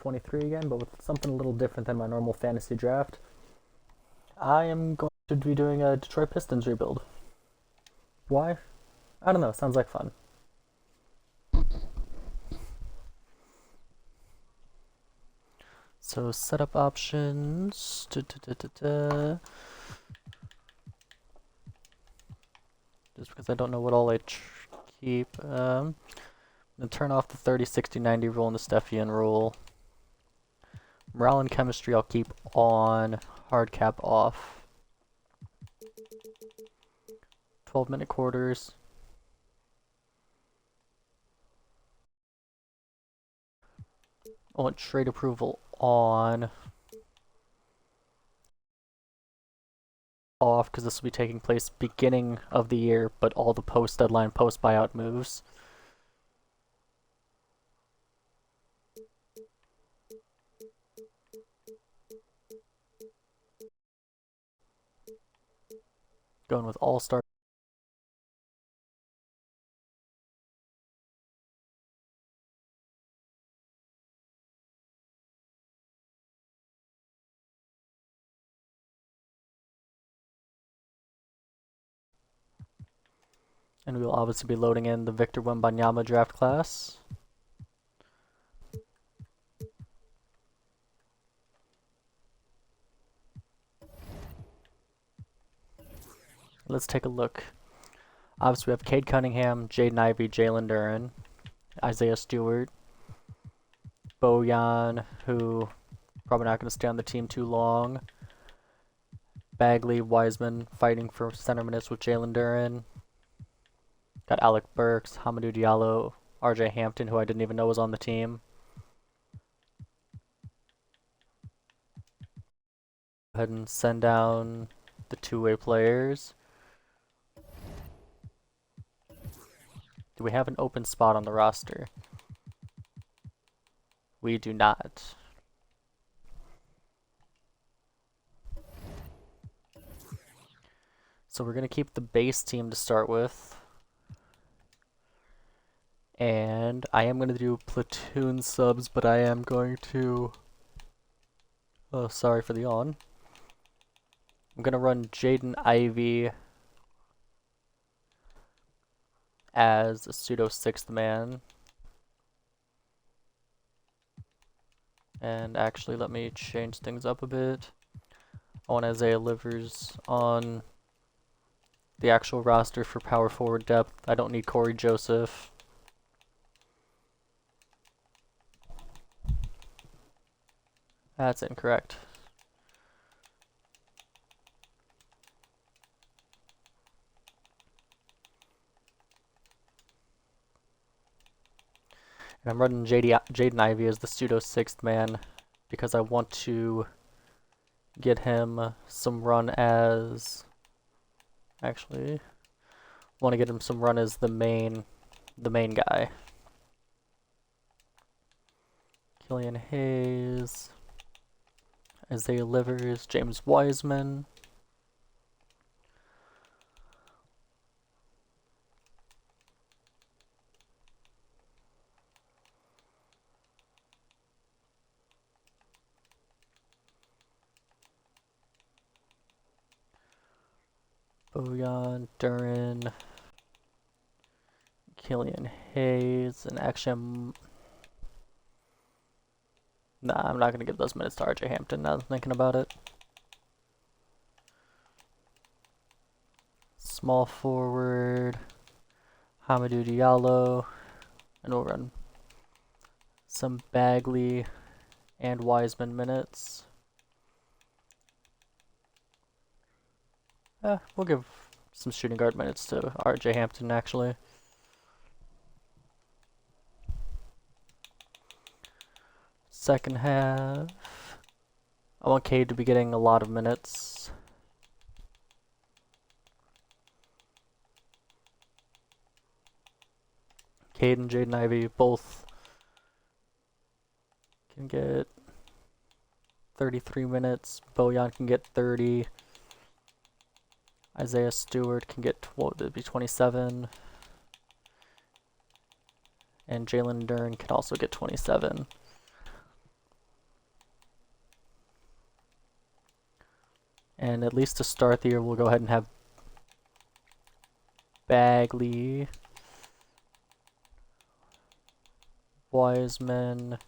23 again, but with something a little different than my normal fantasy draft. I am going to be doing a Detroit Pistons rebuild. Why? I don't know, sounds like fun. So setup options. Just because I don't know what all I keep. I'm going to turn off the 30, 60, 90 rule and the Stephian rule. Morale and chemistry I'll keep on. Hard cap off. 12-minute quarters. I want trade approval on. Off, because this will be taking place beginning of the year, but all the post-deadline, post-buyout moves. Going with all-star. And we will obviously be loading in the Victor Wembanyama draft class. Let's take a look. Obviously we have Cade Cunningham, Jaden Ivey, Jalen Duren, Isaiah Stewart, Bojan, who probably not going to stay on the team too long. Bagley, Wiseman fighting for center minutes with Jalen Duren. Got Alec Burks, Hamidou Diallo, RJ Hampton, who I didn't even know was on the team. Go ahead and send down the two-way players. Do we have an open spot on the roster? We do not. So we're going to keep the base team to start with. And I am going to do platoon subs, but I am going to... Oh, sorry for the yawn. I'm going to run Jaden Ivey as a pseudo sixth man. And actually, let me change things up a bit. I want Isaiah Livers on the actual roster for power forward depth. I don't need Corey Joseph. That's incorrect. And I'm running Jaden Ivey as the pseudo sixth man because I want to get him some run as... Actually, want to get him some run as the main guy. Killian Hayes, Isaiah Livers, James Wiseman. Bojan, Duren, Killian Hayes, and actually I'm not going to give those minutes to RJ Hampton now that I'm thinking about it. Small forward, Hamidou Diallo, and we'll run some Bagley and Wiseman minutes. We'll give some shooting guard minutes to RJ Hampton, actually. Second half, I want Cade to be getting a lot of minutes. Cade and Jaden Ivey both can get 33 minutes. Bojan can get 30. Isaiah Stewart can get, what would it be, 27. And Jalen Duren can also get 27. And at least to start the year, we'll go ahead and have Bagley, Wiseman,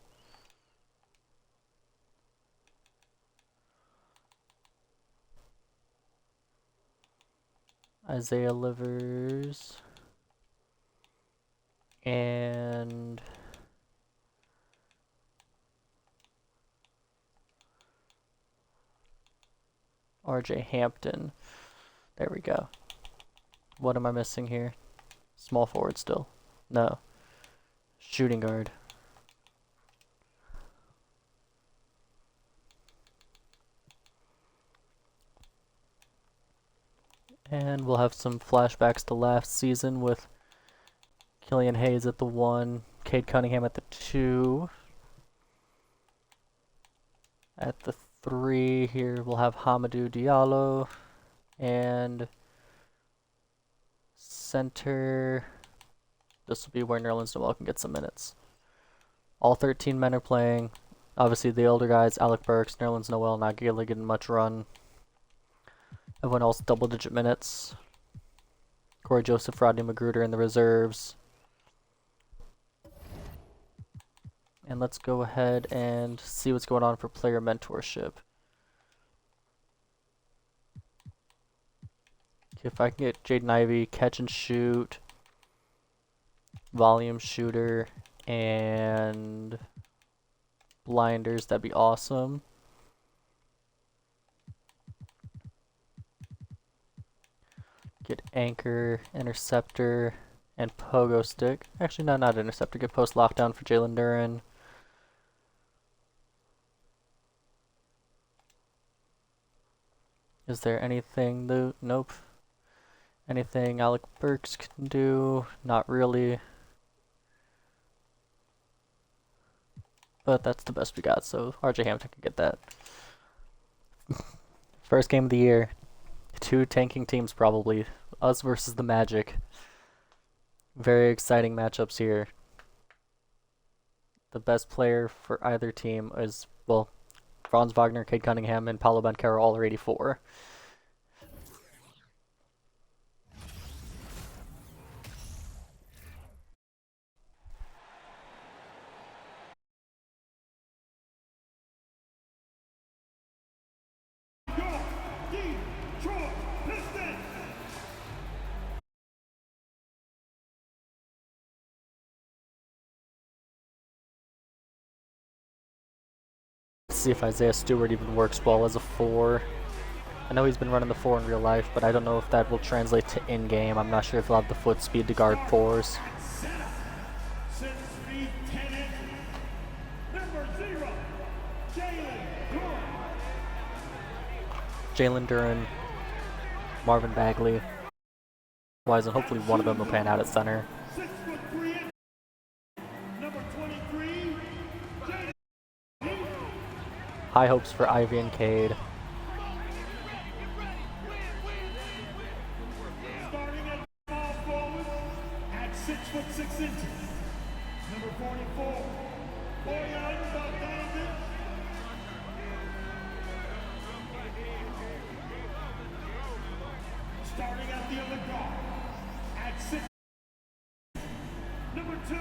Isaiah Livers, and RJ Hampton. There we go. What am I missing here? Small forward still. No. Shooting guard. And we'll have some flashbacks to last season with Killian Hayes at the 1, Cade Cunningham at the 2. At the 3 here we'll have Hamidou Diallo, and center, this will be where Nerlens Noel can get some minutes. All 13 men are playing. Obviously the older guys, Alec Burks, Nerlens Noel, not really getting much run. Everyone else double-digit minutes. Corey Joseph, Rodney Magruder in the reserves. And let's go ahead and see what's going on for player mentorship. If I can get Jaden Ivey, catch and shoot, volume shooter, and blinders, that'd be awesome. Get anchor, interceptor, and pogo stick. Actually, no, not interceptor. Get post lockdown for Jalen Duren. Is there anything though? Nope. Anything Alec Burks can do? Not really. But that's the best we got, so RJ Hampton can get that. First game of the year. 2 tanking teams probably. Us versus the Magic. Very exciting matchups here. The best player for either team is, well, Franz Wagner, Cade Cunningham, and Paolo Banchero all are 84. Let's see if Isaiah Stewart even works well as a 4. I know he's been running the 4 in real life, but I don't know if that will translate to in-game. I'm not sure if he'll have the foot speed to guard 4s. Jalen Duren, Marvin Bagley, Wise, and hopefully one of them will pan out at center. High hopes for Ivy and Cade. Starting at small forward at 6'6". Number 44, Boyan Bogdanovic. Starting at the other guard at 6. Number 2,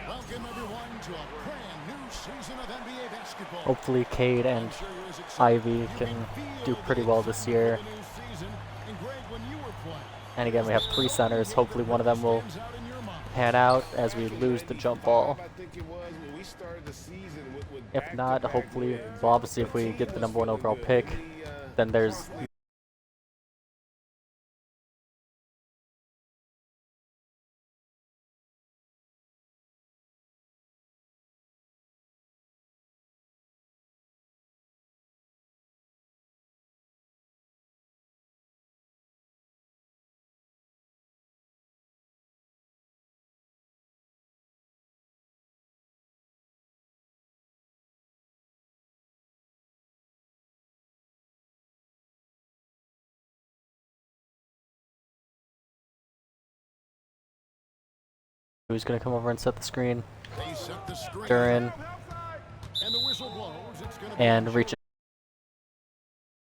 Welcome everyone to a brand new season of NBA basketball. Hopefully Cade and Ivy can do pretty well this year. And again, we have 3 centers. Hopefully one of them will pan out as we lose the jump ball. If not, hopefully, well, obviously if we get the number 1 overall pick, then there's Who's gonna come over and set the screen? They set the screen. Duran. And the whistle blows. It's going to And reach it.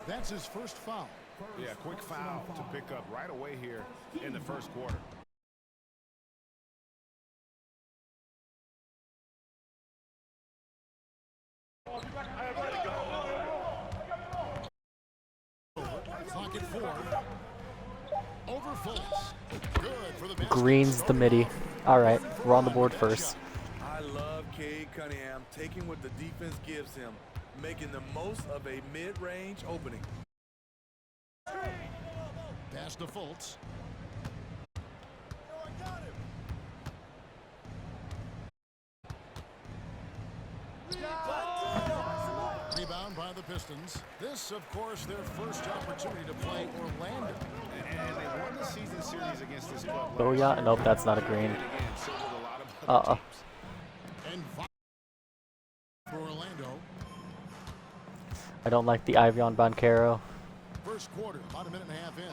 That's his first foul. Yeah, quick foul to pick up right away here in the first quarter. Clock at 4. Over Fultz. Good for the Green's the midi. Alright, we're on the board first. I love Cade Cunningham taking what the defense gives him, making the most of a mid-range opening. Pass to Fultz. Rebound by the Pistons. This, of course, their first opportunity to play Orlando. And they won the season series against this club. Oh yeah, nope, that's not a green. Uh-oh. And for Orlando. I don't like the Ivy on Banchero. First quarter, about a minute and a half in.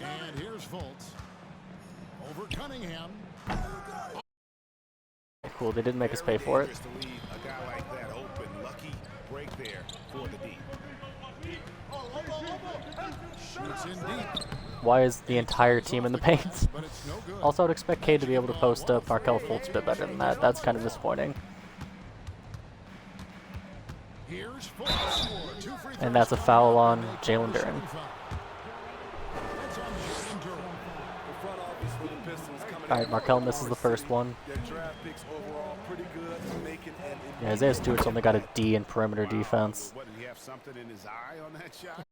And here's Fultz. Over Cunningham. Cool, they didn't make us pay for it. A guy like that open, lucky break there for the D. Shoots in deep. Why is the entire team in the paint? But it's no good. Also, I'd expect Cade to be able to post up Markelle Fultz a bit better than that. That's kind of disappointing. Here's Fultz. 2 free And that's a foul on Jalen Duran. That's on Jalen Duran. The front office for the Pistons coming Alright, Markelle misses the first one. Their draft picks overall pretty good, making an Yeah, Isaiah Stewart's only got a D in perimeter defense. What, did he have something in his eye on that shot?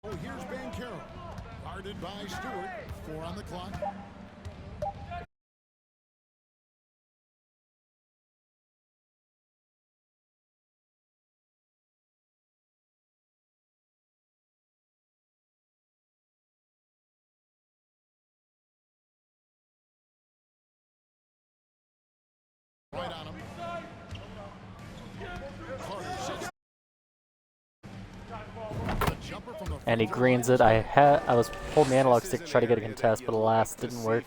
Oh, here's Banchero. Guarded by Stewart. 4 on the clock. Right on him. Carter sits. The jumper from the And he free throw greens line. it. I was holding the analog stick to try to get a contest, but alas, didn't work.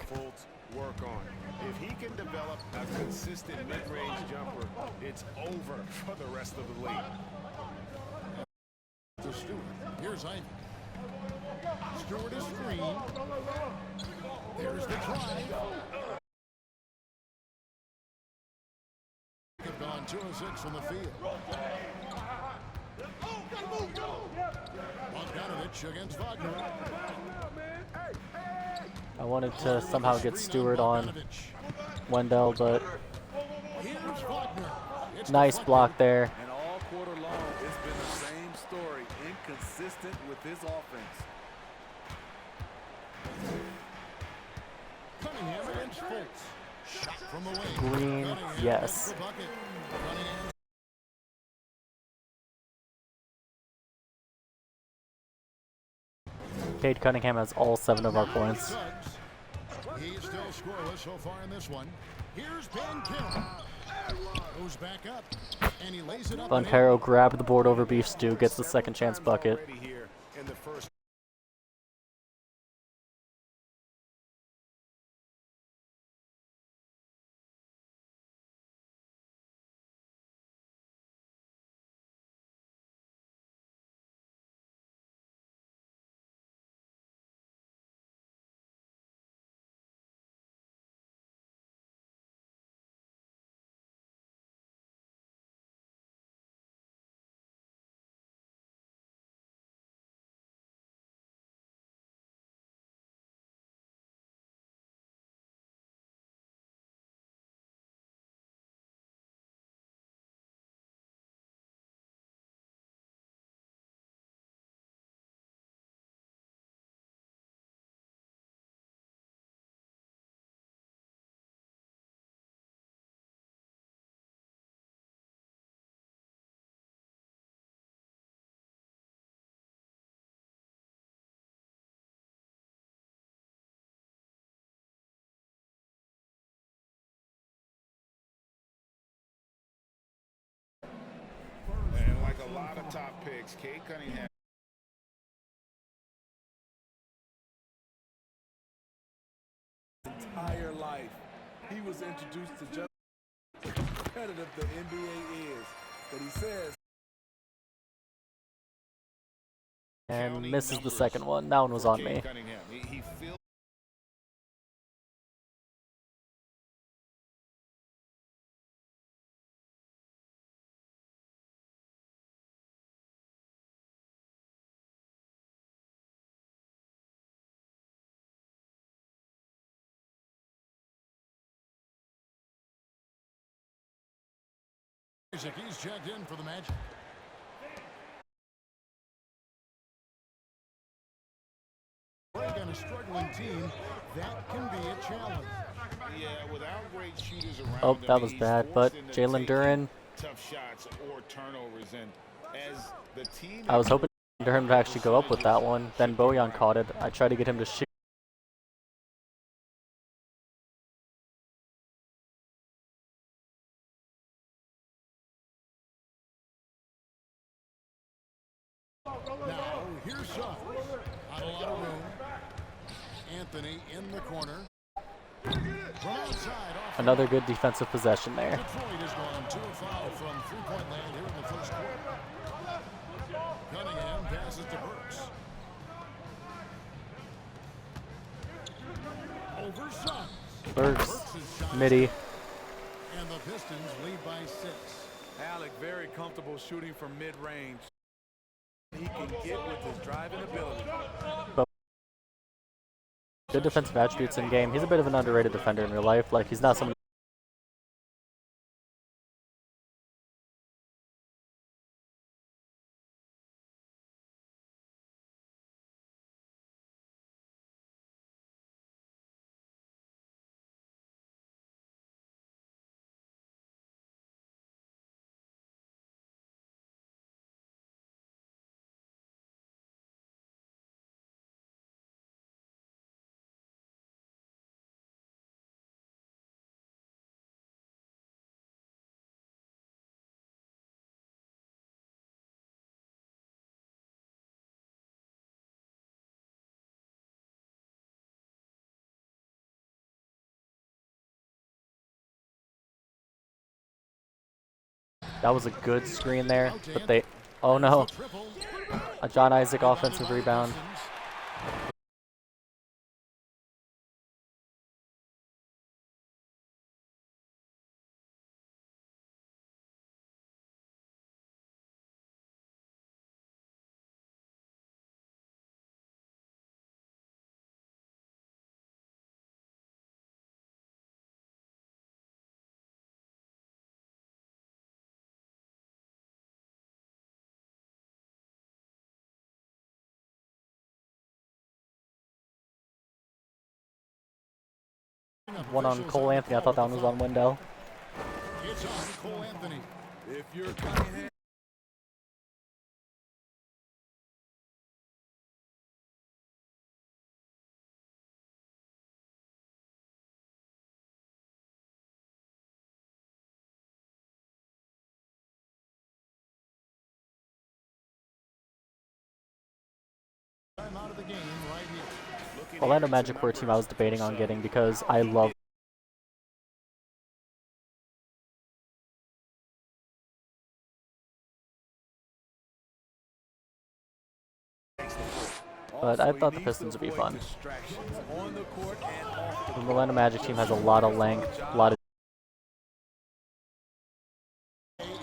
Work on. If he can develop a consistent mid-range jumper, it's over for the rest of the league. To Stewart. Here's Ivy. Stewart is screen. There's the try. Have gone 2 of 6 from the field. Bogdanovich against Wagner. I wanted to somehow get Stewart on Bogdanovich. Wendell, but Here's Wagner. It's nice deflected. block there. And all quarter long, it's been the same story, inconsistent with his offense. Cunningham against Fultz. Shot from the wing. Green, Cunningham yes. with the bucket. Cunningham. Cade Cunningham has all 7 of our points. Suggs. He's still scoreless so far in this one. Here's Banchero. Goes back up. And he lays it up. and in. Banchero grabbed the board over Beef Stew, gets the second chance bucket. Already here in the first lot of top picks. Cade Cunningham. Entire life, he was introduced to just how competitive the NBA is. But he says. And misses the second one. That one was on me. He feels He's checked in for the match. On a struggling team, that can be a challenge. Yeah, without great shooters around Oh, him, that was he's bad, forced but into Jalen taking Duren, tough shots or turnovers, and as the team I was hoping Durham to actually go up with that one. Then Bojan caught it. I tried to get him to shoot. Now, here's Shaw. Not a lot of room. Anthony in the corner. From outside, off Another good defensive possession there. Detroit has gone 2 of 5 from three-point land here in the first quarter. Cunningham passes to Burks. Over Suggs. Burks, midi. And the Pistons lead by 6. Alec very comfortable shooting from mid-range. He can get with his driving ability. Good defensive attributes in game. He's a bit of an underrated defender in real life. Like, he's not someone. That was a good screen there, but they. Oh no. A John Isaac offensive rebound. One on Cole Anthony. I thought that one was on Wendell. It's on Cole Anthony. If you're Cunningham. I'm out of the game right here. Orlando Magic were a team I was debating on getting because I love. But I thought the Pistons would be fun. The Orlando Magic team has a lot of length, a lot of.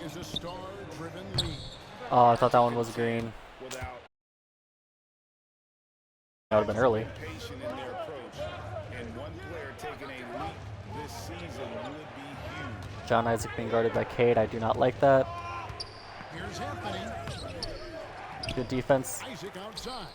Is a star-driven lead. Oh, I thought that one was green. That would have been early. patient in their approach, and one player taking a leap this season would be huge. John Isaac being guarded by Cade. I do not like that. Here's Anthony. Good defense. Isaac outside.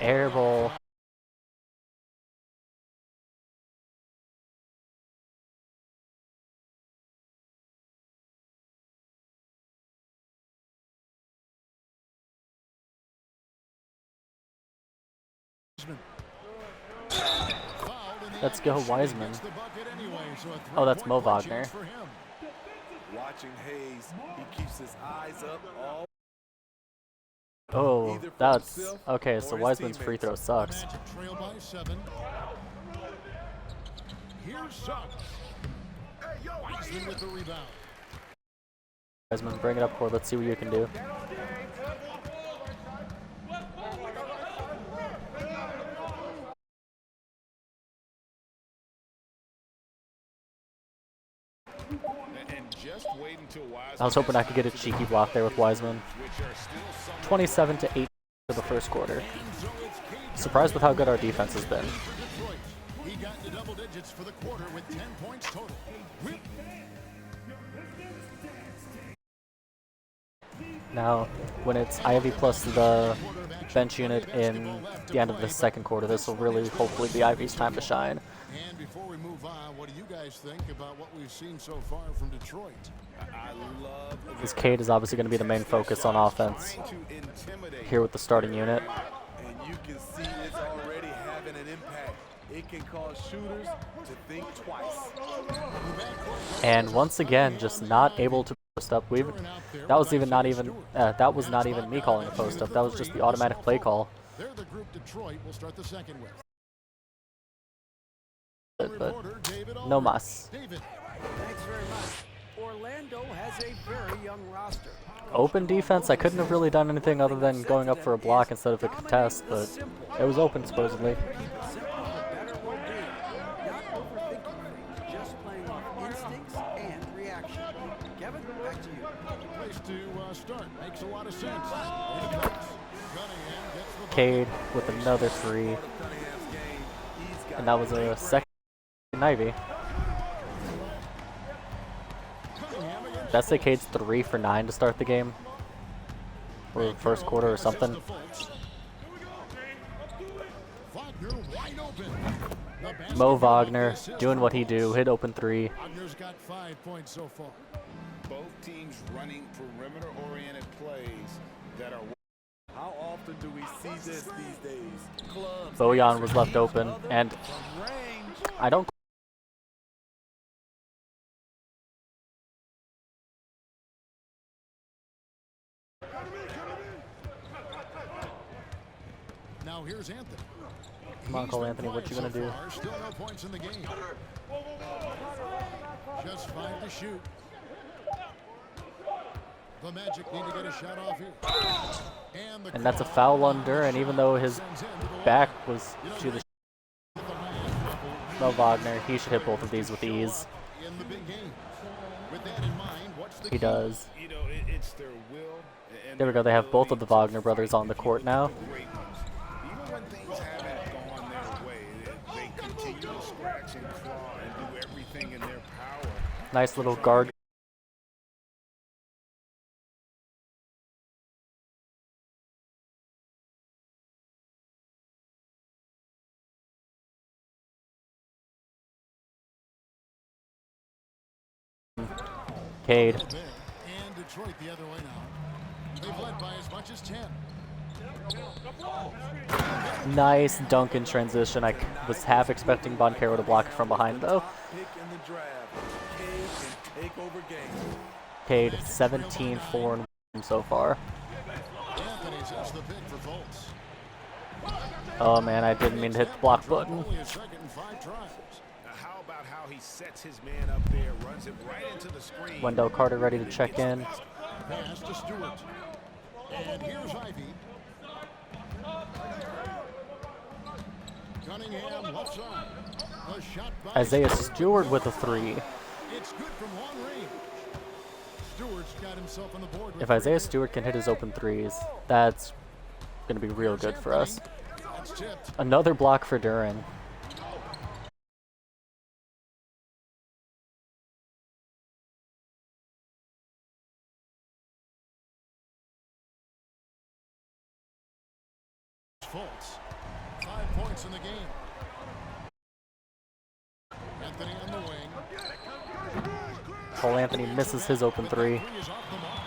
Air ball. Let's go, Wiseman. Oh, that's Mo Wagner. Watching Hayes, he keeps his eyes up all. Oh, that's okay. So Wiseman's free throw sucks. Trail by 7. Here's Suggs. Wiseman with the rebound. Wiseman, bring it up court. Let's see what you can do. I was hoping I could get a cheeky block there with Wiseman. 27-8 for the first quarter. Surprised with how good our defense has been. He got into double digits for the quarter with 10 points total. Now, when it's Ivy plus the bench unit in the end of the second quarter, this will really hopefully be Ivy's time to shine. And before we move on, what do you guys think about what we've seen so far from Detroit? I love This Cade is obviously going to be the main focus on offense here with the starting unit. And you can see it's already having an impact. It can cause shooters to think twice. And once again, just not able to post up. That was not even me calling a post up. That was just the automatic play call. They're the group Detroit will start the second with. But no mas. David. Thanks very much. Orlando has a very young roster. Open defense, I couldn't have really done anything other than going up for a block instead of a contest, but it was open supposedly. Better will do. Not overthinking things, just playing off instincts and reaction. Kevin, back to you. Place to start. Makes a lot of sense. Cade with another three. And that was a second Ivy. That's the Cade's 3 for 9 to start the game. Or first quarter or something. Mo Wagner doing what he do, hit open 3. Wagner's got 5 points so far. both teams running perimeter-oriented plays that are. How often do we see this these days? Clubs. Bojan was left open, and I don't. Now here's Anthony. Come on, Cole Anthony, what you gonna do? Still no points in the game. Just 5 to shoot. The Magic need to get a shot off here. And that's a foul on Duran, even though his back was to the Mo Wagner. He should hit both of these with ease. In the big game. With that in mind, what's the He does. You know, it's their will. And There we go. They have both of the Wagner brothers on the court now. great ones. Even when things haven't gone their way, they continue to scratch and claw and do everything in their power. Nice little guard. Cade. and Detroit the other way now. They've led by as much as 10. Nice dunk in transition. I was half expecting Boncaro to block it from behind, though. Pick in the draft. Cade can take over games. Cade, 17, 4, and 1 so far. Anthony's has the pick for Fultz. Oh man, I didn't mean to hit the block button. Only a second and 5 tries. Now, how about how he sets his man up there, runs it right into the screen. Wendell Carter ready to check in. Pass to Stewart. And here's Ivy. Cunningham left side. A shot by Isaiah Stewart with a 3. It's good from long range. Stewart's got himself on the board with If Isaiah Stewart can hit his open threes, that's going to be real good for us. That's tipped. Another block for Duran. Fultz. 5 points in the game. Anthony on the wing. Cole Anthony misses his open three. Three is off the mark.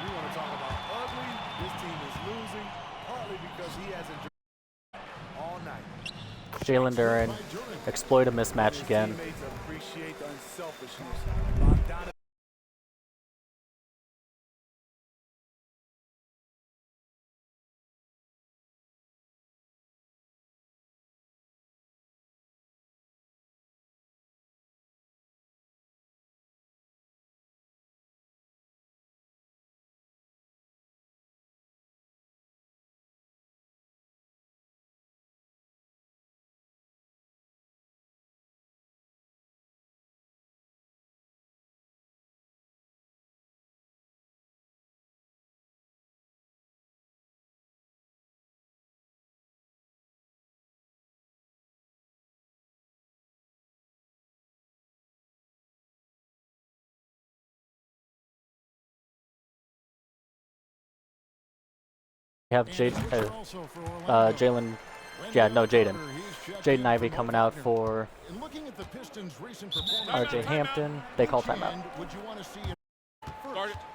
You want to talk about ugly? This team is losing, partly because he hasn't all night. Jalen Duren exploit a mismatch again. Teammates appreciate the unselfishness. Bogdanovic. We have Jalen, yeah, no, Jaden. Jaden Ivey coming out for And looking at the Pistons' recent performance, RJ Hampton. They call timeout. would you want to see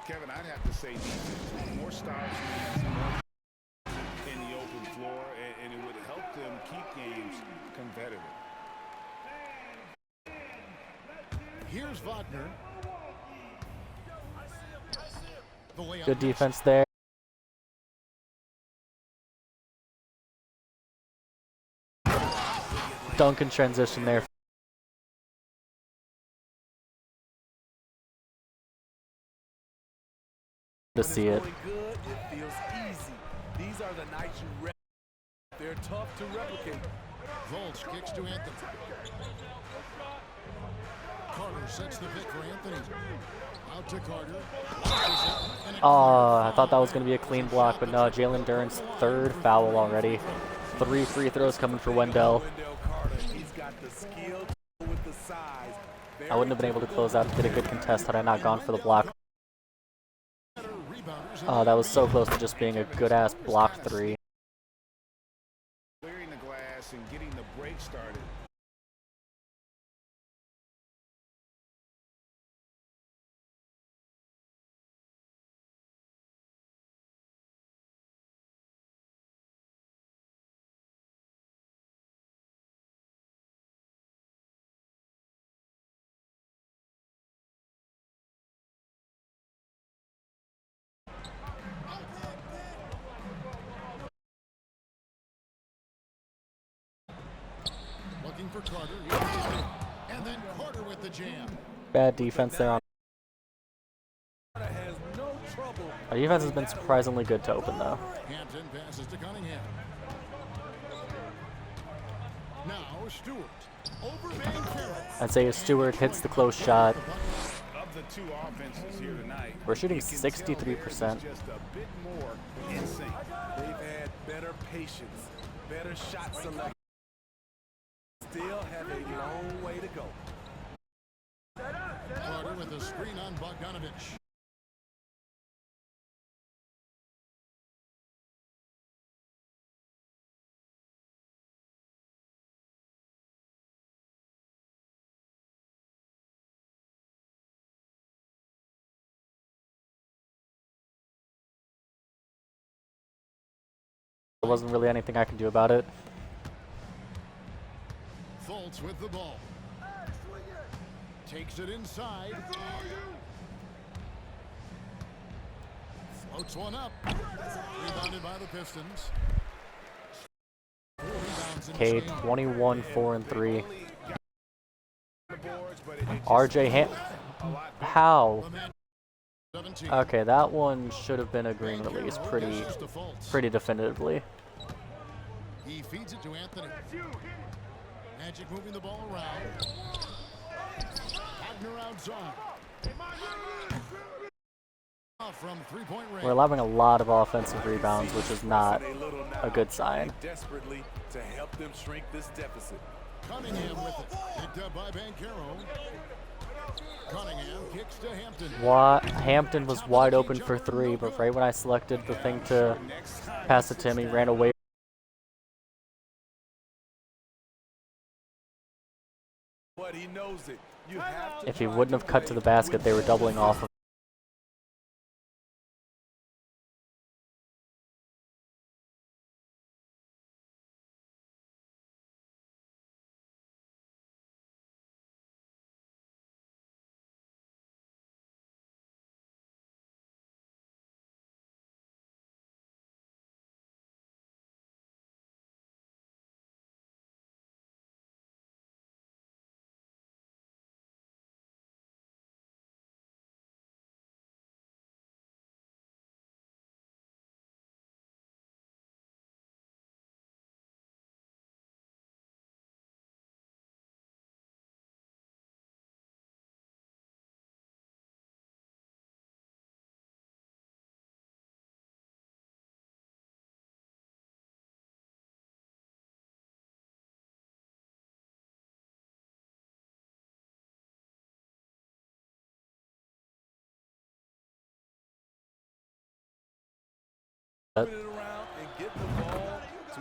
Kevin, I'd have to say defense. More stars in the open floor, and it would help them keep games competitive. Here's Wagner. The layup Good miss. defense there. Dunk in transition there. To see it. Going good, it feels easy. These are the nights you they're tough to replicate. Fultz kicks to Anthony. Carter sets the pick for Anthony. Out to Carter. Oh, I thought that was going to be a clean block, but no, Jalen Duren's third foul already. 3 free throws coming for Wendell. Wendell Carter, he's got the skill with the size. I wouldn't have been able to close out and get a good contest had I not gone for the block. Oh, that was so close to just being a good-ass blocked three. Clearing the glass and getting the break started. Looking for Carter. He gets it in. And then Carter with the jam. Bad defense there on. Carter has no trouble. Our defense has been surprisingly good to open, though. Hampton passes to Cunningham. Now Stewart. Over Banchero. I'd say Stewart hits the close shot. Of the two offenses here tonight, We're shooting you can tell 63%. theirs is just a bit more in sync. They've had better patience, better shot selection. Still have a long way to go. Carter with a screen on Bogdanovic. There wasn't really anything I could do about it. Fultz with the ball. Takes it inside. Floats one up. Rebounded by the Pistons. 4 rebounds in this Cade, game. 21, 4, and 3. The boards, but it just RJ Ham. How? The man 17. Okay, that one should have been a green release pretty Dishes to Fultz. pretty definitively. He feeds it to Anthony. Magic moving the ball around. Wagner outside. Off from 3-point range. We're allowing a lot of offensive rebounds, which is not a good sign. Desperately to help them shrink this deficit. Cunningham with it. Picked up by Banchero. Cunningham kicks to Hampton. Hampton was wide open for 3, but right when I selected the thing to pass it to him, he ran away knows it. You have to If he try wouldn't have cut to play the basket, they were with doubling off of. it around and get the ball to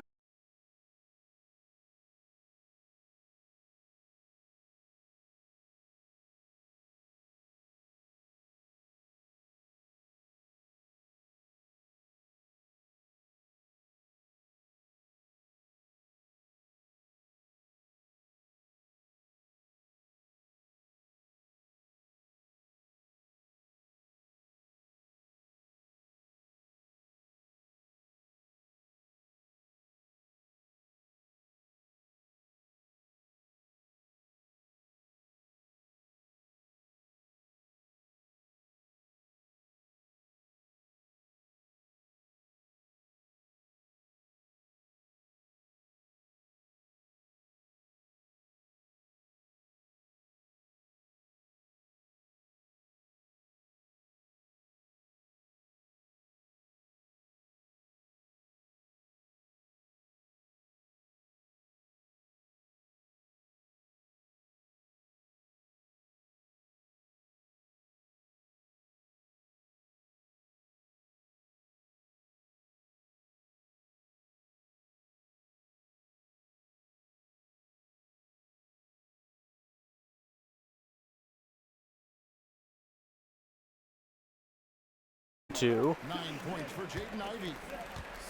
Two. 9 points for Jaden Ivey.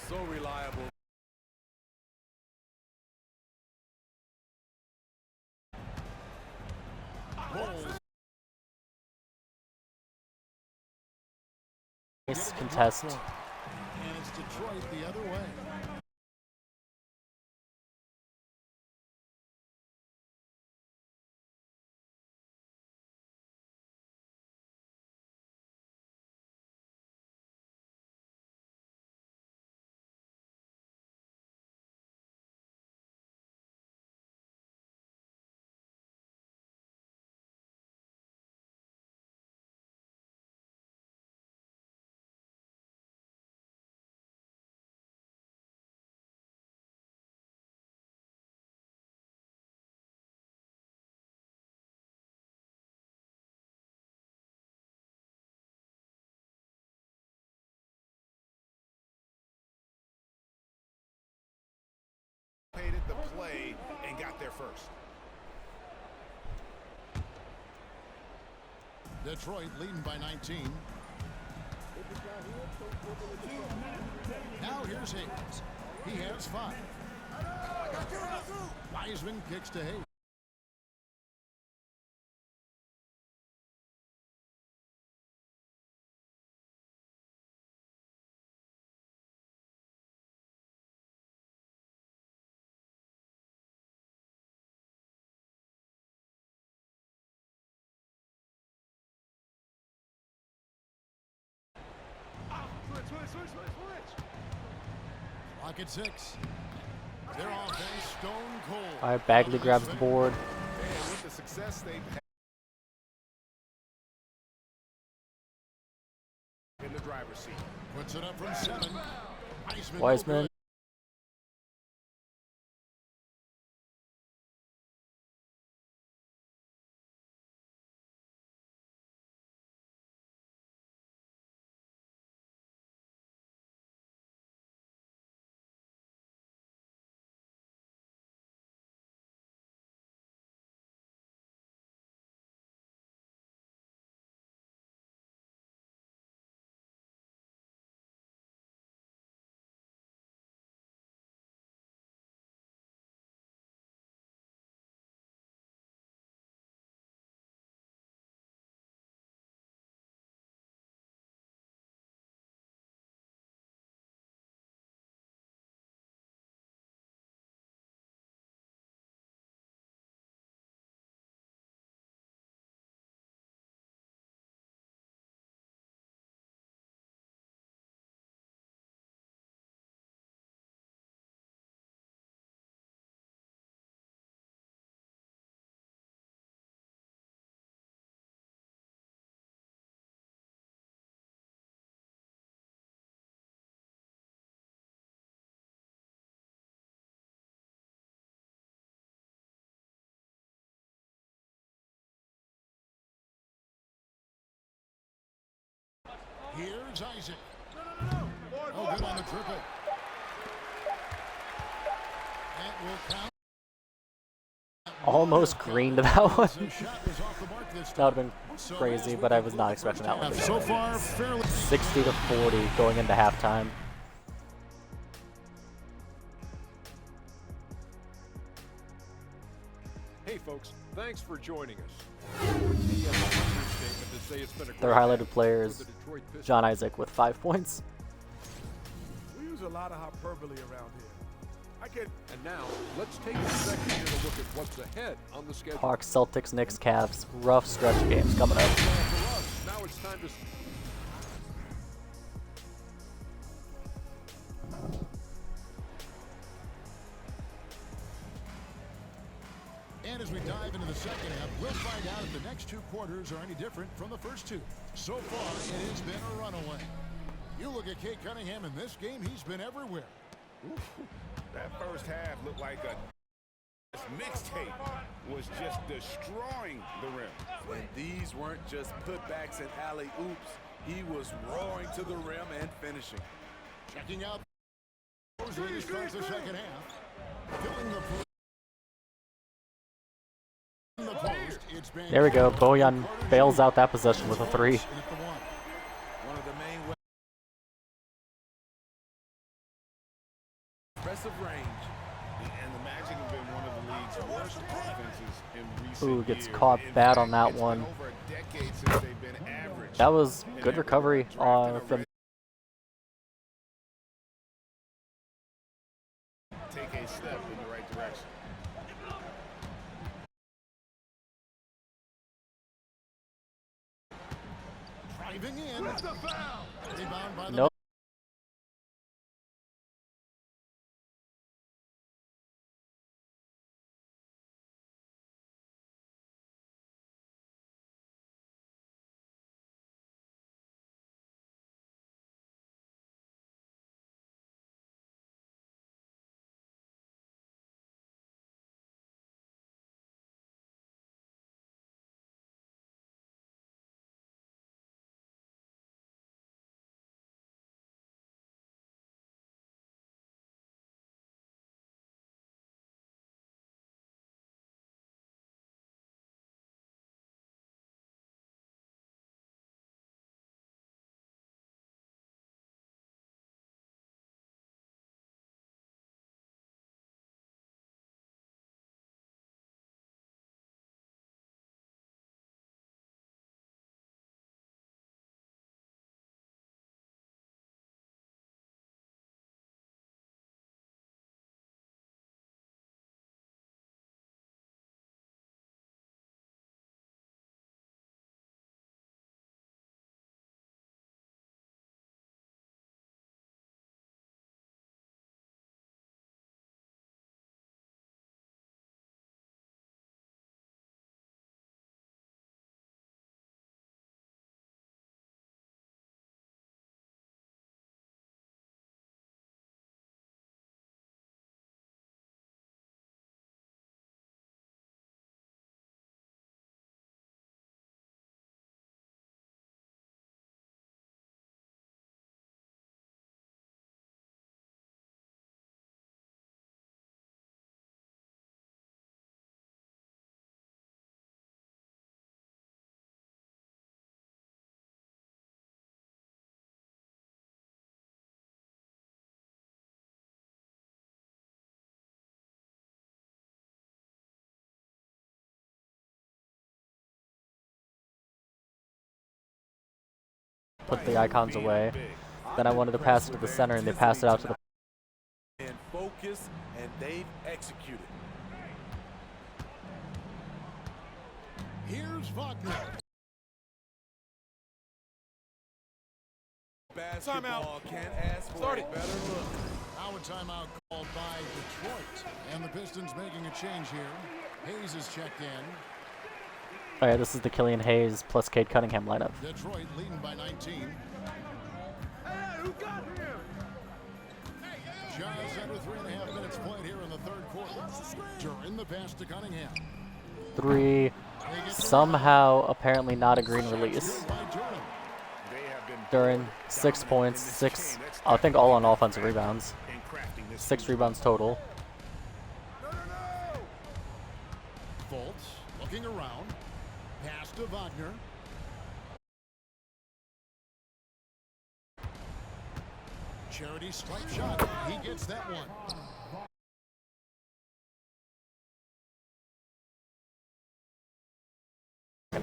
so reliable. Bulls Nice contest. and it's Detroit the other way. The play and got there first. Detroit leading by 19. Now here's Hayes. He has 5. Wiseman kicks to Hayes. Clock at 6. Their offense stone cold. All right, Bagley grabs the board. And with the success they've had in the driver's seat. Puts it up from 7. Wiseman. Here's Isaac. Oh, good on the triple. That will count. Almost greened that one. The shot was off the mark this That would time. have So been crazy, as we but I was conclude not the expecting first that one to half, go so in. far, fairly 60 to 40 going into halftime. Hey folks, thanks for joining us. It would be an understatement to say it's been a Their great highlighted match players, for the Detroit Pistons. John Isaac with 5 points. We use a lot of hyperbole around here. I get And now, let's take a second here to look at what's ahead on the schedule. Hawks, Celtics, Knicks, Cavs. Rough stretch of games coming up. For us, now it's time to... And as we dive into the second half, we'll find out if the next 2 quarters are any different from the first 2. So far, it has been a runaway. You look at Kate Cunningham in this game, he's been everywhere. That first half looked like a mixtape was just destroying the rim. And these weren't just putbacks and alley-oops. He was roaring to the rim and finishing. Checking out as we start the second half. Filling the post. It's been There we go. Bojan bails out that possession with a 3. One of the main impressive range. And the Magic have been one of the league's worst offenses in recent Ooh, gets years. caught In bad fact, on that it's been one. over a decade since they've been average. That was in good that recovery regard. Drafted from... a take a step in the right direction. driving in. Rebound by the Nope. Put the icons away. Then I wanted to pass it to the center, and they passed it out to the... And focus, and they've executed. Here's Wagner. Basketball can't ask for a better look. Now a timeout called by Detroit. And the Pistons making a change here. Hayes is checked in. Oh yeah, this is the Killian Hayes plus Cade Cunningham lineup. Detroit leading by 19. Hey, who got him? Just under 3.5 minutes played here in the third quarter. During the pass to Cunningham. 3. Somehow, apparently not a green release. By Jordan. They have been During 6 points, 6, I think all on offensive rebounds. 6 rebounds total. Fultz looking around. Pass to Wagner. Charity swipe shot. He gets that one.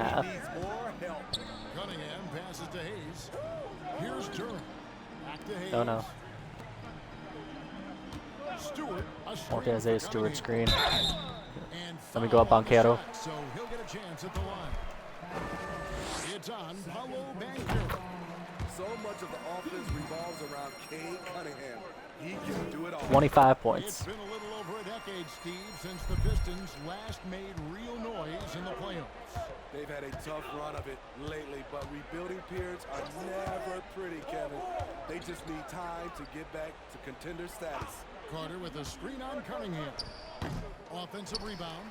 Half. Needs more help. Cunningham passes to Hayes. Here's Durham. Back to Hayes. Oh no. Stewart. Won't get Isaiah Stewart screen. And Let me go up on Banchero. So he'll get a chance at the line. It's on Paolo Banchero. So much of the offense revolves around Cade Cunningham. He can do it all. 25 points. It's been a little over a decade, Steve, since the Pistons last made real noise in the playoffs. They've had a tough run of it lately, but rebuilding periods are never pretty, Kevin. They just need time to get back to contender status. Carter with a screen on Cunningham. Offensive rebound.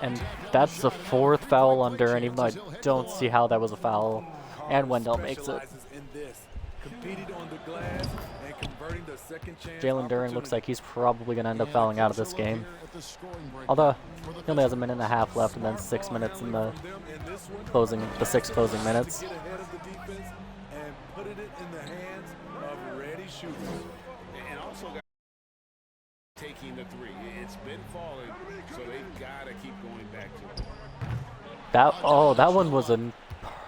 And that's the 4th foul on Duren, even though I don't see how that was a foul. And Wendell makes it. In this, competing on the glass and converting the second chance. Jalen Duren looks like he's probably going to end up fouling out of this game. Although, he only has a minute and a half left and then 6 minutes in the closing, the 6 closing minutes. Get ahead of the defense and put it in the hands of ready shooters. And also got taking the 3. It's been falling, so they've got to keep going back to it. That one was a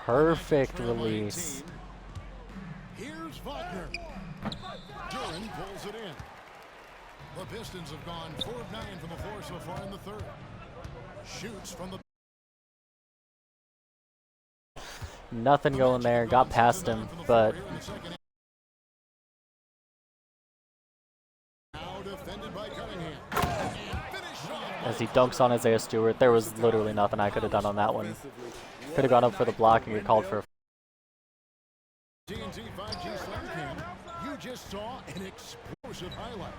perfect release. Here's Wagner. Duren pulls it in. The Pistons have gone 4 of 9 from the floor so far in the third. Shoots from the Nothing going there. Got past him, but now defended by Cunningham. as he dunks on Isaiah Stewart, there was literally nothing I could have done on that one. Could have gone up for the block and get called for a TNT 5G Slam Cam. You just saw an explosive highlight.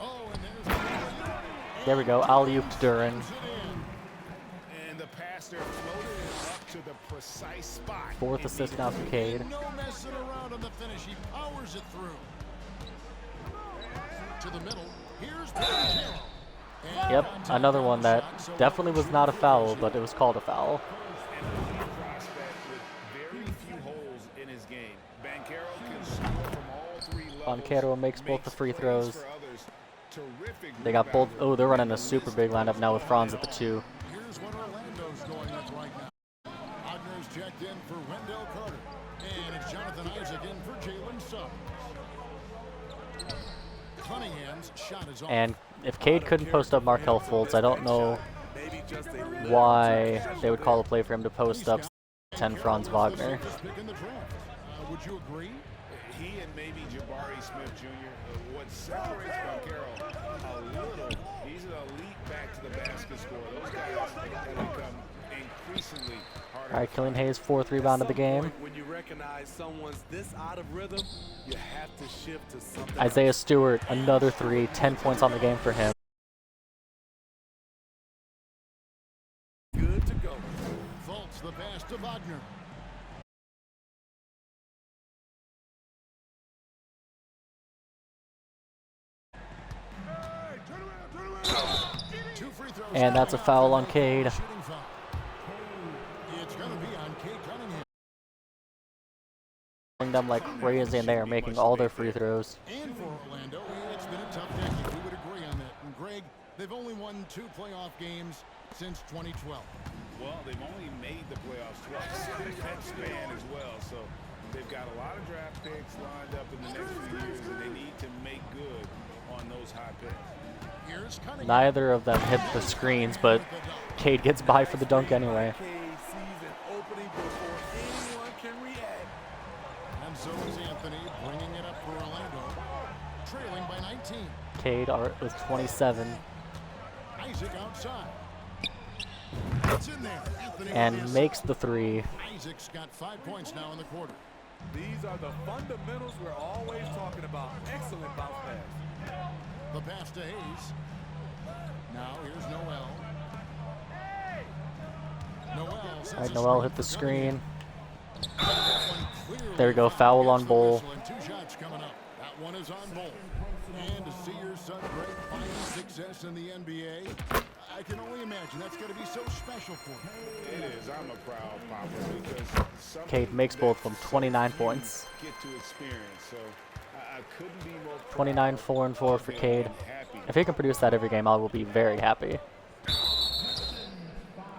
Oh, and there's There we go. Alley-oop to Duren. And the passer floated it up to the precise spot. 4th assist now for Cade. no messing around on the finish. He powers it through. To the middle. Here's Banchero. Yep, another one that definitely was not a foul, but it was called a foul. Prospect with very few holes in his game. Banchero can score from all 3 levels. Banchero makes both the free throws. For others. Terrific They got both. rebounding. Oh, they're running a super big lineup now with Franz at the 2. Here's what Orlando's going with right now. Wagner's checked in for Wendell Carter. And it's Jonathan Isaac in for Jalen Suggs. Cunningham's shot is off. And if Cade couldn't post up Markelle Fultz, I don't know Maybe just a little why they would call a play for him to post up 10 Franz Wagner. Pick in the draft. Would you agree? He and maybe Jabari Smith Jr. What separates Banchero a little, he's an elite back to the basket scorer. Those guys have become increasingly harder. All right, Killian Hayes, 4th rebound of the game. When you recognize someone's this out of rhythm, you have to shift to something Isaiah else. Stewart, another 3, 10 points on the game for him. Good to go. Fultz the pass to Wagner. Two free throws. And that's a foul on Cade. Shooting foul. It's going to be on Cade Cunningham. Them like crazy, and they are making all their free throws. And for Orlando, it's been a tough decade. We would agree on that. And Greg, they've only won 2 playoff games since 2012. Well, they've only made the playoffs twice in that span as well. So they've got a lot of draft picks lined up in the next few years, and they need to make good on those high picks. Here's Cunningham. Neither of them hit the screens, but Cade gets by for the dunk anyway. Cade sees an opening before anyone can react. And so is Anthony bringing it up for Orlando. Trailing by 19. Cade with 27 Isaac outside. It's in there. Anthony and with the makes the 3. Isaac's got 5 points now in the quarter. These are the fundamentals we're always talking about. Excellent bounce pass. The pass to Hayes. Now here's Noel. Alright, Noel hit the screen. There we go, foul on Bowl. And 2 shots coming up. That one is on Bowl. And to see your son Greg find success in the NBA, I can only imagine that's going to be so special for him. It is. I'm a proud papa because Cade makes both of them 29 points. get to experience. So I couldn't be more proud 29, 4 and 4 for Cade. If he can produce that every game, I will be very happy.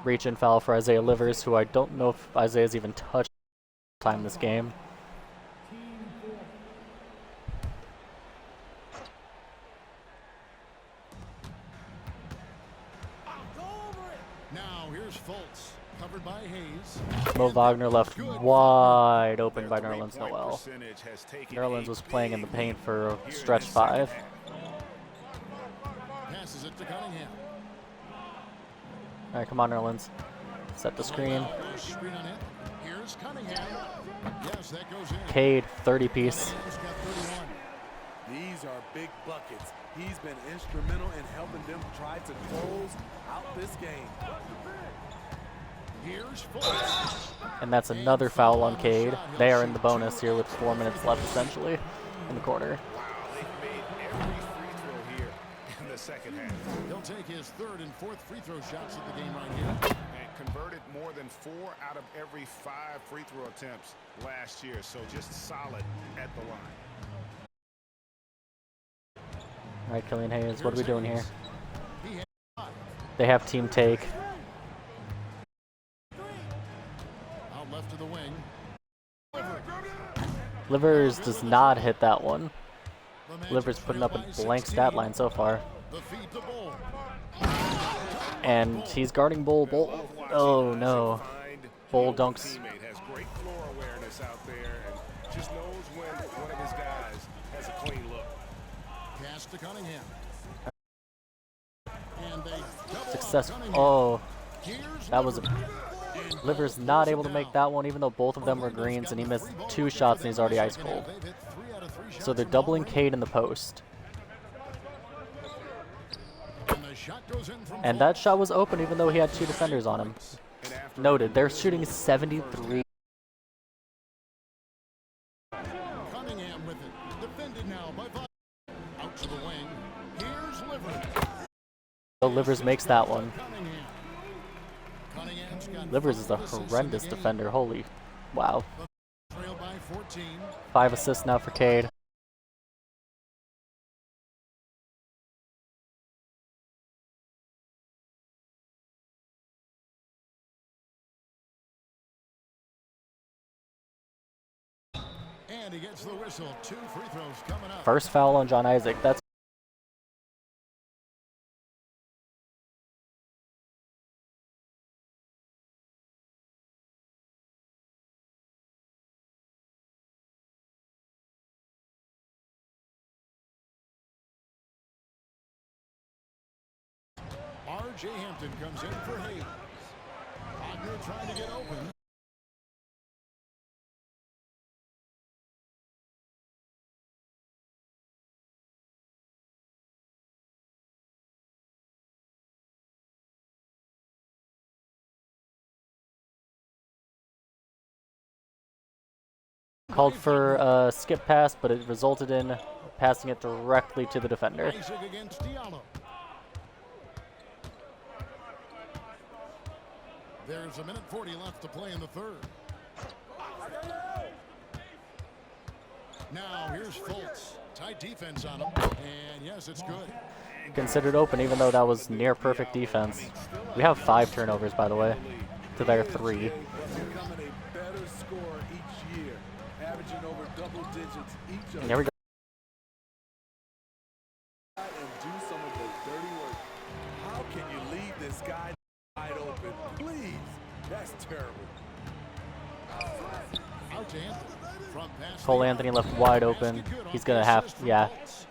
Reach and foul for Isaiah Livers, who I don't know if Isaiah's even touched time this game. Now here's Fultz, covered by Hayes. Mo Wagner left wide open by Nerlens Noel. Nerlens was playing in the paint for stretch 5. Passes it to Cunningham. Alright, come on, Nerlens. Set the screen. Screen on it. Here's Cunningham. Yes, that goes in. Cade, 30 piece. Cunningham's got 31. These are big buckets. He's been instrumental in helping them try to close out this game. Here's Fultz. And that's another foul on Cade. They are in the bonus here with 4 minutes left, essentially, in the quarter. Wow, they've made every free throw here in the second half. He'll take his 3rd and 4th free throw shots at the game right here. And converted more than 4 out of every 5 free throw attempts last year. So just solid at the line. All right, Killian Hayes, what are we doing here? He had They have team take. out left to the wing. Livers does not hit that one. The Magic Livers putting up a trail by blank 16. stat line so far. The feed to Bull. And he's guarding Bull. Bull. Oh no. Bull dunks. Teammate has great floor awareness out there and just knows when one of his guys has a clean look. Pass to Cunningham. And they double Success. Cunningham. Oh, Here's that was a. And Livers not able to make that one, even though both of them were greens, and he missed 2 shots and he's already ice cold. They've hit 3 out of 3 shots So they're from doubling already. Cade in the post. And the shot goes in from And that shot was open even though he had 2 defenders on him. Noted, they're shooting 73. Cunningham with it. Defended now by Vaughn. Out to the wing. Here's Livers. So Livers makes that one. Cunningham. Cunningham's got Livers is a 5 assists in horrendous the game. defender. Holy. Wow. Trail by 14. 5 assists now for Cade. And he gets the whistle. 2 free throws coming up. First foul on John Isaac. That's R.J. Hampton comes in for Hayes. Wagner trying to get open. called for a skip pass, but it resulted in passing it directly to the defender. Isaac against Diallo. There's 1:40 left to play in the 3rd. Now here's Fultz. Tight defense on him. And yes, it's good. Considered open even though that was near perfect defense. We have 5 turnovers, by the way, to their 3. Becoming a better scorer each year, averaging over double digits each of And there we go. and do some of the dirty work. How can you leave this guy wide open? Please, that's terrible. Out to Anthony. Front pass. Cole to Anthony Diallo. left wide Basket open. good He's off gonna the have, assist from yeah, Fultz.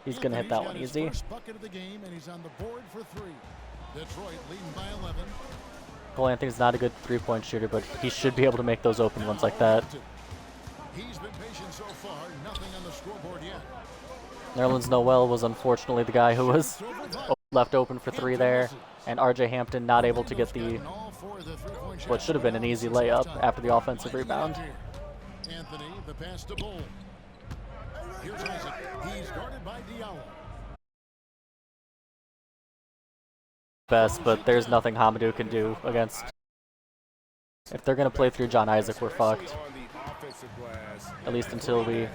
he's gonna hit that Anthony's one got his easy. first bucket of the game, and he's on the board for 3. Detroit leading by 11. Cole Anthony's not a good 3-point shooter, but he should be able to make those open ones like that. He's been patient so far. Nothing on the scoreboard yet. Nerlens Noel was unfortunately the guy who was left open for 3 there, and RJ Hampton not able to get the for the three-point shot. What should have been an easy layup after the offensive rebound. Anthony, the pass to Bull. Here's Isaac. He's guarded by Diallo. Best, but there's nothing Hamidou can do against. If they're gonna play through John Isaac, we're fucked. At least until we.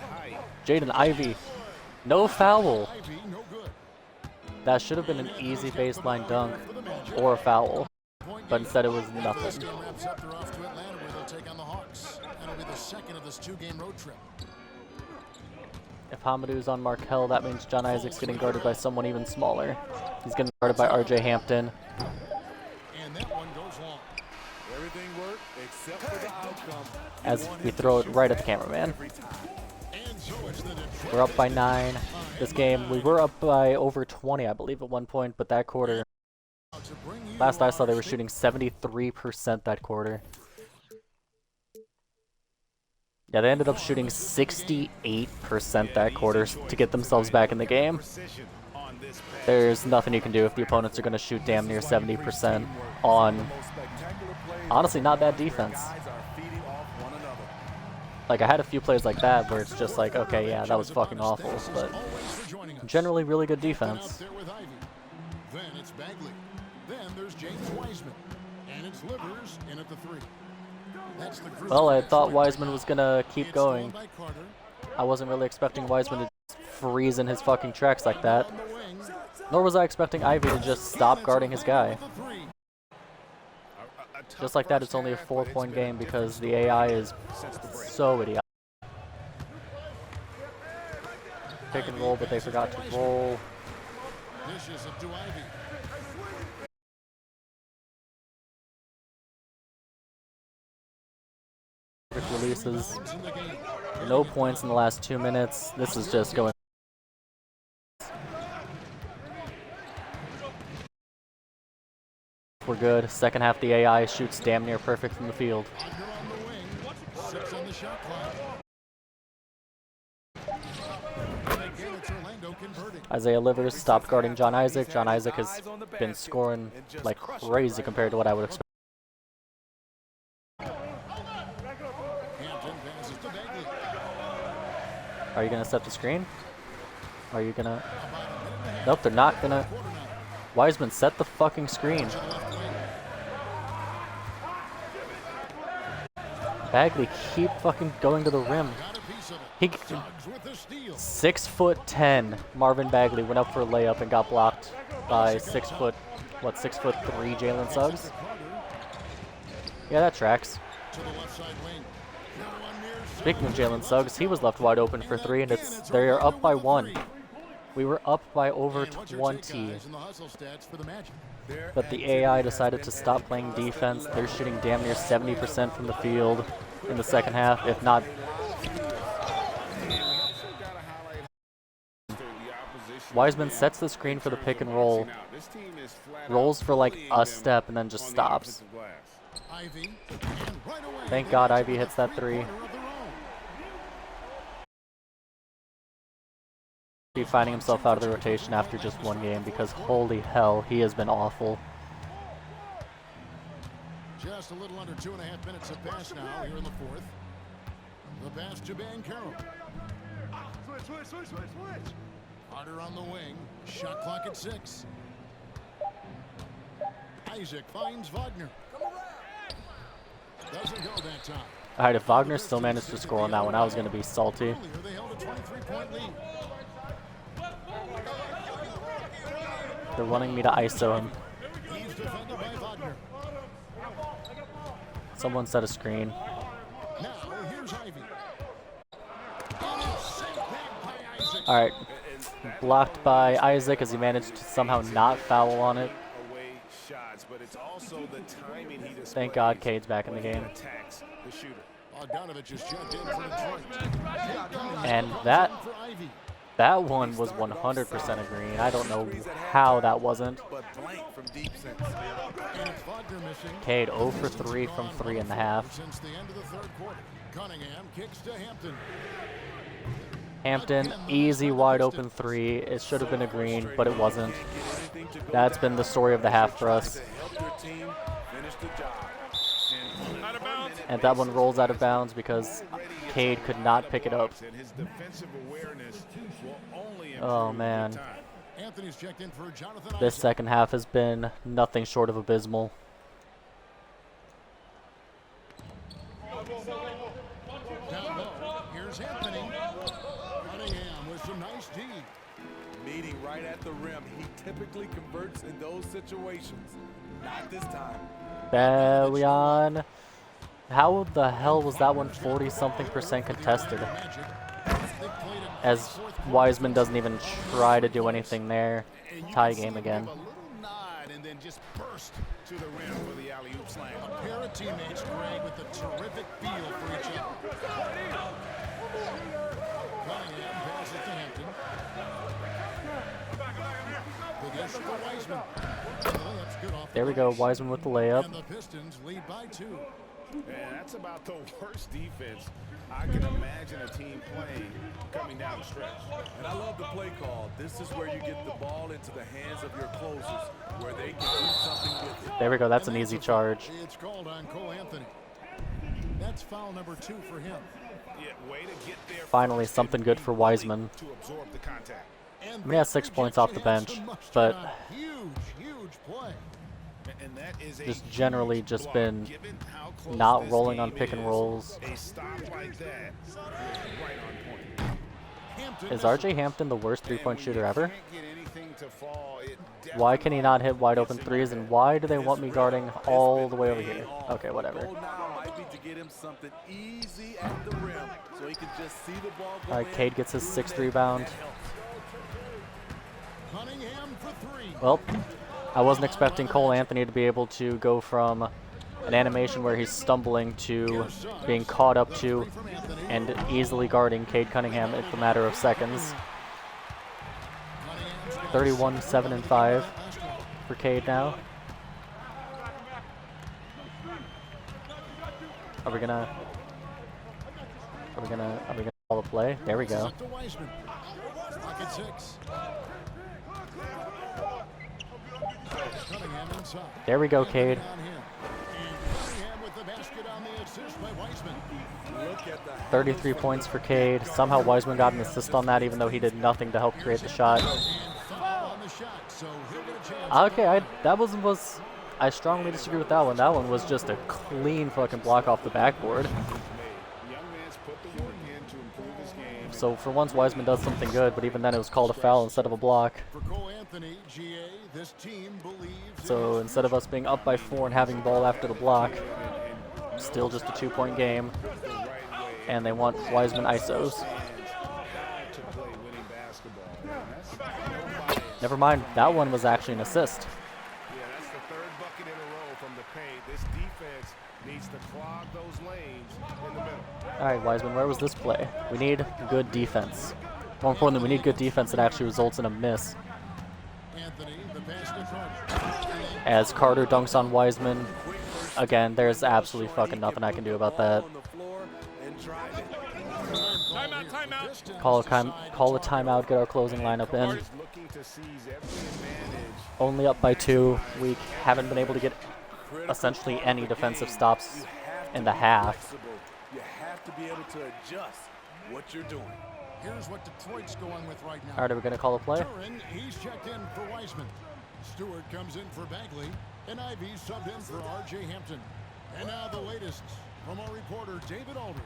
Jaden Ivey, no foul. That should have been an easy baseline dunk or a foul, but instead it was nothing. If Hamidou's on Markel, that means John Isaac's getting guarded by someone even smaller. He's getting guarded by RJ Hampton. And that one goes long. Everything worked except for the outcome. As we throw it right at the cameraman. We're up by 9 this game. We were up by over 20, I believe, at one point, but that quarter, last I saw, they were shooting 73% that quarter. Yeah, they ended up shooting 68% that quarter to get themselves back in the game. There's nothing you can do if the opponents are going to shoot damn near 70% on, honestly, not bad defense. Like, I had a few plays like that where it's just like, okay, yeah, that was fucking awful, but generally really good defense. Then it's Bagley. Then there's James Wiseman. And it's Livers in at the 3. That's the group. Well, I thought Wiseman was gonna keep going. I wasn't really expecting Wiseman to just freeze in his fucking tracks like that. Nor was I expecting Ivy to just stop guarding his guy. Just like that, it's only a 4-point game because the AI is so idiotic. Pick and roll, but they forgot to roll. Releases. No points in the last 2 minutes. This is just going. We're good. Second half, the AI shoots damn near perfect from the field. Isaiah Livers stopped guarding John Isaac. John Isaac has been scoring like crazy compared to what I would expect. Are you gonna set the screen? Are you gonna? Nope, they're not gonna. Wiseman, set the fucking screen. Bagley, keep fucking going to the rim. He 6'10" Marvin Bagley went up for a layup and got blocked by 6'3" Jalen Suggs. Yeah, that tracks. Speaking of Jalen Suggs, he was left wide open for 3, and they are up by 1. We were up by over 20. But the AI decided to stop playing defense. They're shooting damn near 70% from the field in the second half, if not. Wiseman sets the screen for the pick and roll, rolls for like a step, and then just stops. Thank God Ivy hits that 3. Finding himself out of the rotation after just 1 game because holy hell, he has been awful. Just a little under 2.5 minutes have passed now here in the 4th. The pass to Banchero. Switch. Carter on the wing. Shot clock at 6. Isaac finds Wagner. Doesn't go that time. Alright, if Wagner still managed to score on that one, I was going to be salty. They held a 23-point lead. They're wanting me to ISO him. Someone set a screen. Alright. Blocked by Isaac as he managed to somehow not foul on it. Thank God Cade's back in the game. And that one was 100% a green. I don't know how that wasn't. Cade 0 for 3 from 3.5. Hampton, easy wide open 3. It should have been a green, but it wasn't. That's been the story of the half for us. And that one rolls out of bounds because Cade could not pick it up. And his defensive awareness will only Oh, improve man. with time. Anthony's checked in for Jonathan This Isaac. second half has been nothing short of abysmal. Down low. Here's Anthony. Cunningham with some nice D. Meeting right at the rim. He typically converts in those situations. Not this time. Bellion. How the hell was that one 40-something% contested? Magic. They played it As fourth quarter. Wiseman doesn't even try to do anything there. And you Tie can see game him again. give a little nod and then just burst To the rim for the alley-oop slam. a pair of teammates, Greg, with a terrific feel for each other. Cunningham passes to Hampton. The dish for Wiseman. The layup's good off the There we go, glass. Wiseman with the layup. And the Pistons lead by 2. And that's about the worst defense I can imagine a team playing coming down the stretch. And I love the play call. This is where you get the ball into the hands of your closers, where they can do something with it. There we go, that's an And easy a foul. charge. It's called on Cole Anthony. That's foul number 2 for him. Yeah, way to get there Finally, first something and good be for willing Wiseman. to absorb the contact. And I mean, he has 6 points off the bench, but huge play. And that is a just generally huge just block, been given how close not this rolling on game pick and is. rolls. A stop like that is right on point. Hampton Is RJ Hampton the worst three-point And shooter when you ever? can't get anything to fall, it Why can he not hit wide open definitely threes, and why do they want me guarding all the way over here? Okay, whatever. Goal now might be to get him something easy at the rim, so he can just see the ball go All right, in. Cade gets his Do 6th that. rebound. That helps. Cunningham for 3. Well, I wasn't expecting Cole Anthony to be able to go from an animation where he's stumbling to being caught up to and easily guarding Cade Cunningham in a matter of seconds. 31, 7, and 5 for Cade now. Are we gonna call a play? There we go. To Wiseman. Pocket 6. Cunningham inside. There we go, Cade. On him. And Cunningham with the basket on the assist by Wiseman. Look at the 33 points for Cade. Somehow Wiseman got an assist on that, even though he did nothing to help create the shot. And foul on the shot, so he'll get a chance. Okay, I strongly disagree with that one. That one was just a clean fucking block off the backboard. The young man's put the work in to improve his game. So for once, Wiseman does something good, but even then it was called a foul instead of a block. For Cole Anthony, GA, this team believes So instead of us being up by 4 and having ball after the block, still just a 2-point game. And they want Wiseman ISOs. To play winning basketball. And that's Never mind, that one was actually an assist. Yeah, that's the 3rd bucket in a row from the paint. This defense needs to clog those lanes in the middle. All right, Wiseman, where was this play? We need good defense. More importantly, we need good defense that actually results in a miss. Anthony, the pass to Carter. As Carter dunks on Wiseman. Again, there's absolutely fucking nothing I can do about that. on the floor and drive it. Call a timeout, get our closing lineup in. Looking to seize every advantage. Only up by 2. We haven't been able to get essentially any defensive stops in the half. Flexible. You have to be able to adjust what you're doing. Here's what Detroit's going with right now. All right, are we going to call a play? Turin, he's checked in for Wiseman. Stewart comes in for Bagley, and Ivy subbed in for R.J. Hampton. And now the latest from our reporter, David Aldridge.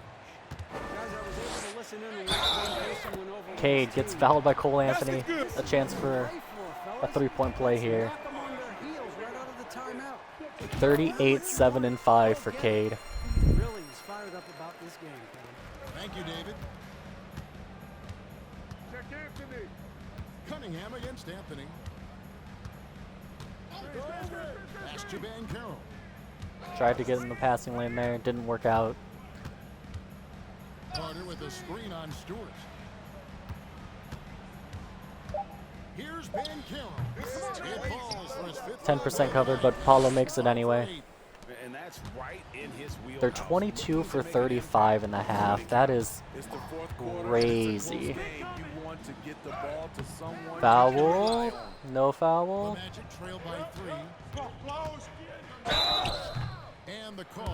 Guys, I was able to listen in the presentation went over Cade gets fouled by Cole Anthony. A chance for a 3-point play here. Got them on their heels right out of the timeout. 38, 7, and 5 for Cade. Really is fired up about this game, Kevin. Thank you, David. Cunningham against Anthony. Pass to Van Carroll. Tried to get in the passing lane there, didn't work out. Carter with a screen on Stewart. Here's Van Carroll. It falls for his 5th 10% covered, but Paulo makes it anyway. And that's right in his wheelhouse. They're 22 for 35 in the half. That is It's the 4th quarter. crazy. It's a close game. You want to get the ball to someone you Foul? can rely on. No The foul? Magic trail by 3. And the call.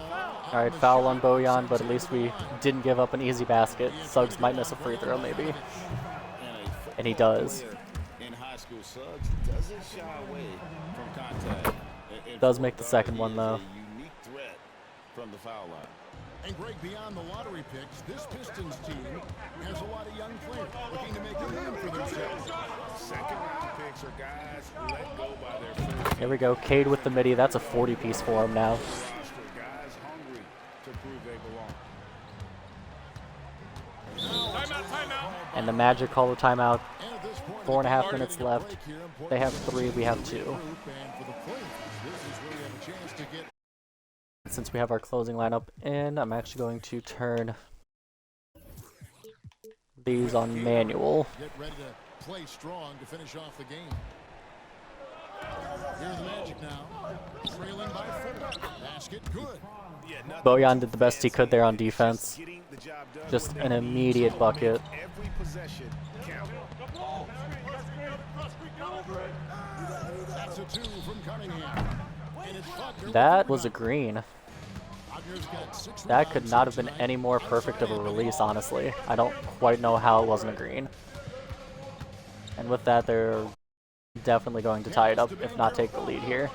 Alright, foul on Bojan, but at least we didn't give up an easy basket. Suggs might miss a free throw, maybe. And he does. In high school, Suggs doesn't shy away from contact. Does make the second one, though. Unique threat from the foul line. And Greg, beyond the lottery picks, this Pistons team has a lot of young players looking to make a name for themselves. Second round picks are guys let go by their first. Here we go, Cade with the midi. That's a 40-piece for him now. Guys hungry to prove they belong. And the Magic call the timeout. And at this point, 4.5 minutes left. They have 3, we have 2. and for the players, this is where you have a chance to get. Since we have our closing lineup in, I'm actually going to turn these on manual. Get ready to play strong to finish off the game. Here's the Magic now, trailing by 4. Basket good. Bojan did the best he could there on defense. Just an immediate bucket. Every possession counts. That's a 2 from Cunningham. And it's Butler. That was a green. Butler's got 6 That could rebounds not have been tonight. any more perfect of a release, honestly. I don't quite know how it wasn't a green. And with that, they're definitely going to tie it up, if not take the lead here.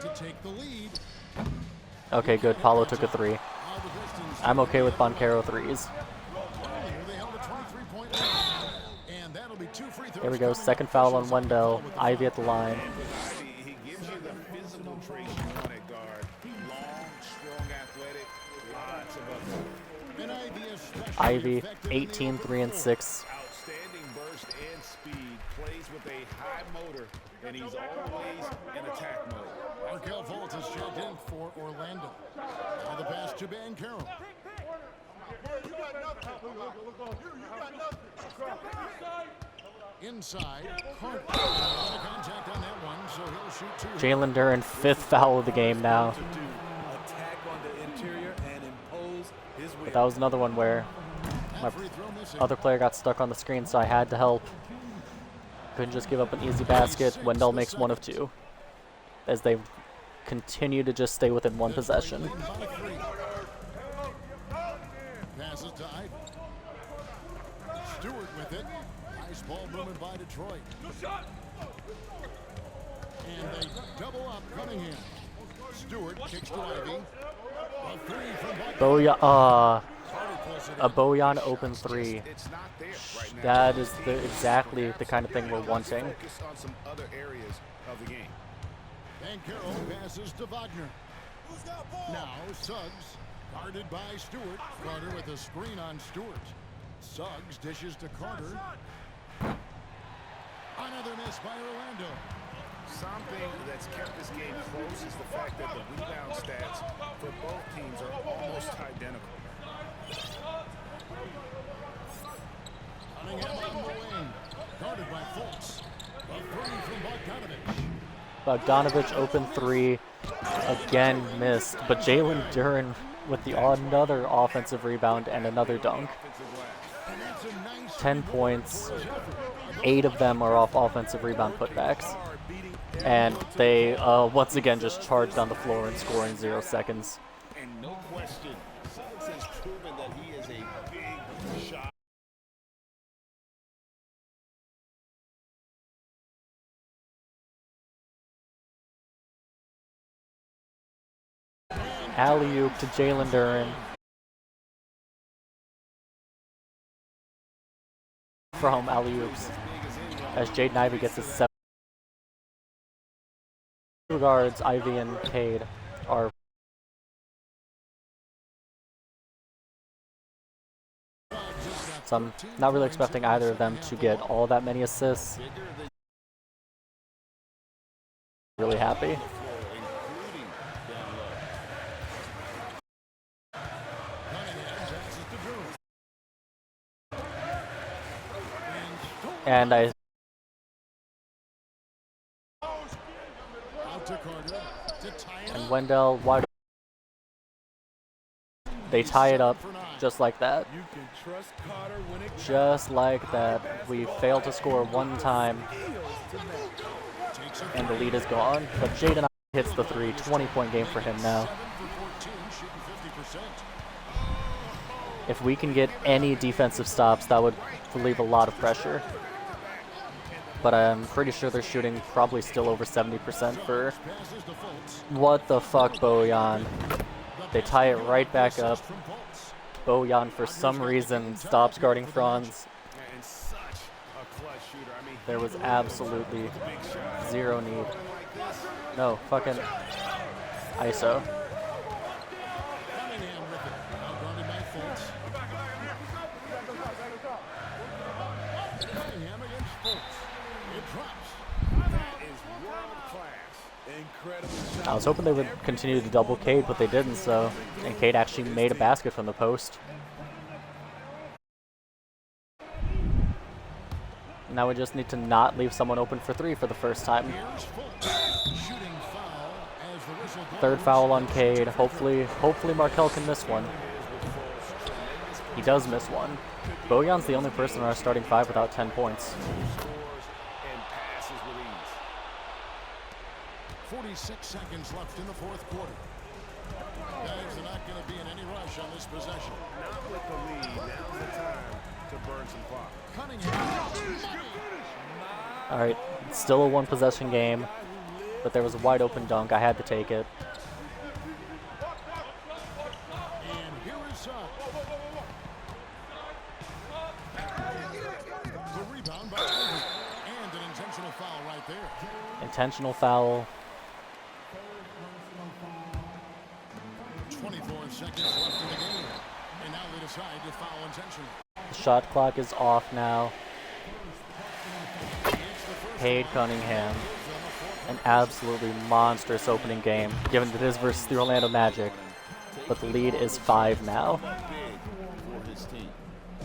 To take the lead. Okay, good. Paulo took a 3. I'm okay with Boncaro 3s. Earlier, they held a 23-point lead. And that'll be 2 free throws Here we go. coming Second up. foul on Wendell. Ivy at the line. He gives you the physical traits you want at guard. Long, strong, athletic, lots of upside. And Ivy especially Ivy, effective in the 18, 3, and 6. Outstanding burst and speed. Plays with a high motor, and he's always in attack mode. Markel Fultz is checked in for Orlando. Now the pass to Bancaro. Inside, Carter. Contact on that one, so he'll shoot 2. Jalen Duren, 5th foul of the game now. Attack on the interior and impose his will. But that was another one where my Free throw missing. other player got stuck on the screen, so I had to help. Couldn't just give up an easy basket. Wendell makes 1 of 2. As they continue to just stay within 1 possession. Leading by 3. Passes to Ivy. Stewart with it. Nice ball movement by Detroit. And they double up Cunningham. Stewart kicks to Ivy. A 3 from Butler. A Bojan open 3. It's not there right now. That is exactly the kind of thing we're wanting. Focus on some other areas of the game. Bancaro passes to Wagner. Now Suggs, guarded by Stewart. Carter with a screen on Stewart. Suggs dishes to Carter. Another miss by Orlando. Something that's kept this game close is the fact that the rebound stats for both teams are almost identical. Cunningham on the wing. Guarded by Fultz. A 3 from Bogdanovich. Bogdanovich open 3. Again missed. But Jalen Duren with another offensive rebound and another dunk. And that's a nice 10 points. 8 of them are off offensive rebound putbacks. And they once again just charged on the floor and score in 0 seconds. And no question, Suggs has proven that he is a big shot. Alley-oop to Jalen Duren. From alley-oops. As Jaden Ivey gets his 7. Regards, Ivy and Cade are so I'm not really expecting either of them to get all that many assists. Really happy. And I Out to Carter. To tie it and up. Wendell wide. They tie it up just like that. You can trust Carter when it Just like that. We failed to score one time Takes it and the lead is gone. But Jaden hits the three. 20-point game for him now. 7 for 14, shooting 50%. If we can get any defensive stops, that would relieve a lot of pressure. But I'm pretty sure they're shooting probably still over 70% for... Passes to Fultz. What the fuck, Bojan? They tie it right back up. From Fultz. Bojan, for some reason, stops guarding Franz. And such a clutch shooter. I mean, There was absolutely zero need. No, fucking ISO. Cunningham with it. Now guarded by Fultz. Cunningham against Fultz. It drops. that is world class. Incredible shot. I was hoping they would continue to double Cade, but they didn't, so... And Cade actually made a basket from the post. Now we just need to not leave someone open for three for the first time. Here's Fultz. Shooting foul as the whistle blows. Third foul on Cade. Hopefully Markelle can miss one. He does miss one. Bojan's the only person in our starting five without 10 points. Scores and passes with ease. 46 seconds left in the fourth quarter. Guys are not going to be in any rush on this possession. Not with the lead. Now's the time to burn some clock. Cunningham. Alright, still a one possession game, but there was a wide open dunk. I had to take it. And here is the rebound by Ivy. And an intentional foul right there. Intentional foul. 24 seconds left in the game. And now they decide to foul intentionally. The shot clock is off now. Cade Cunningham. An absolutely monstrous opening game, given that it is versus the Orlando Magic. But the lead is 5 now. For his team.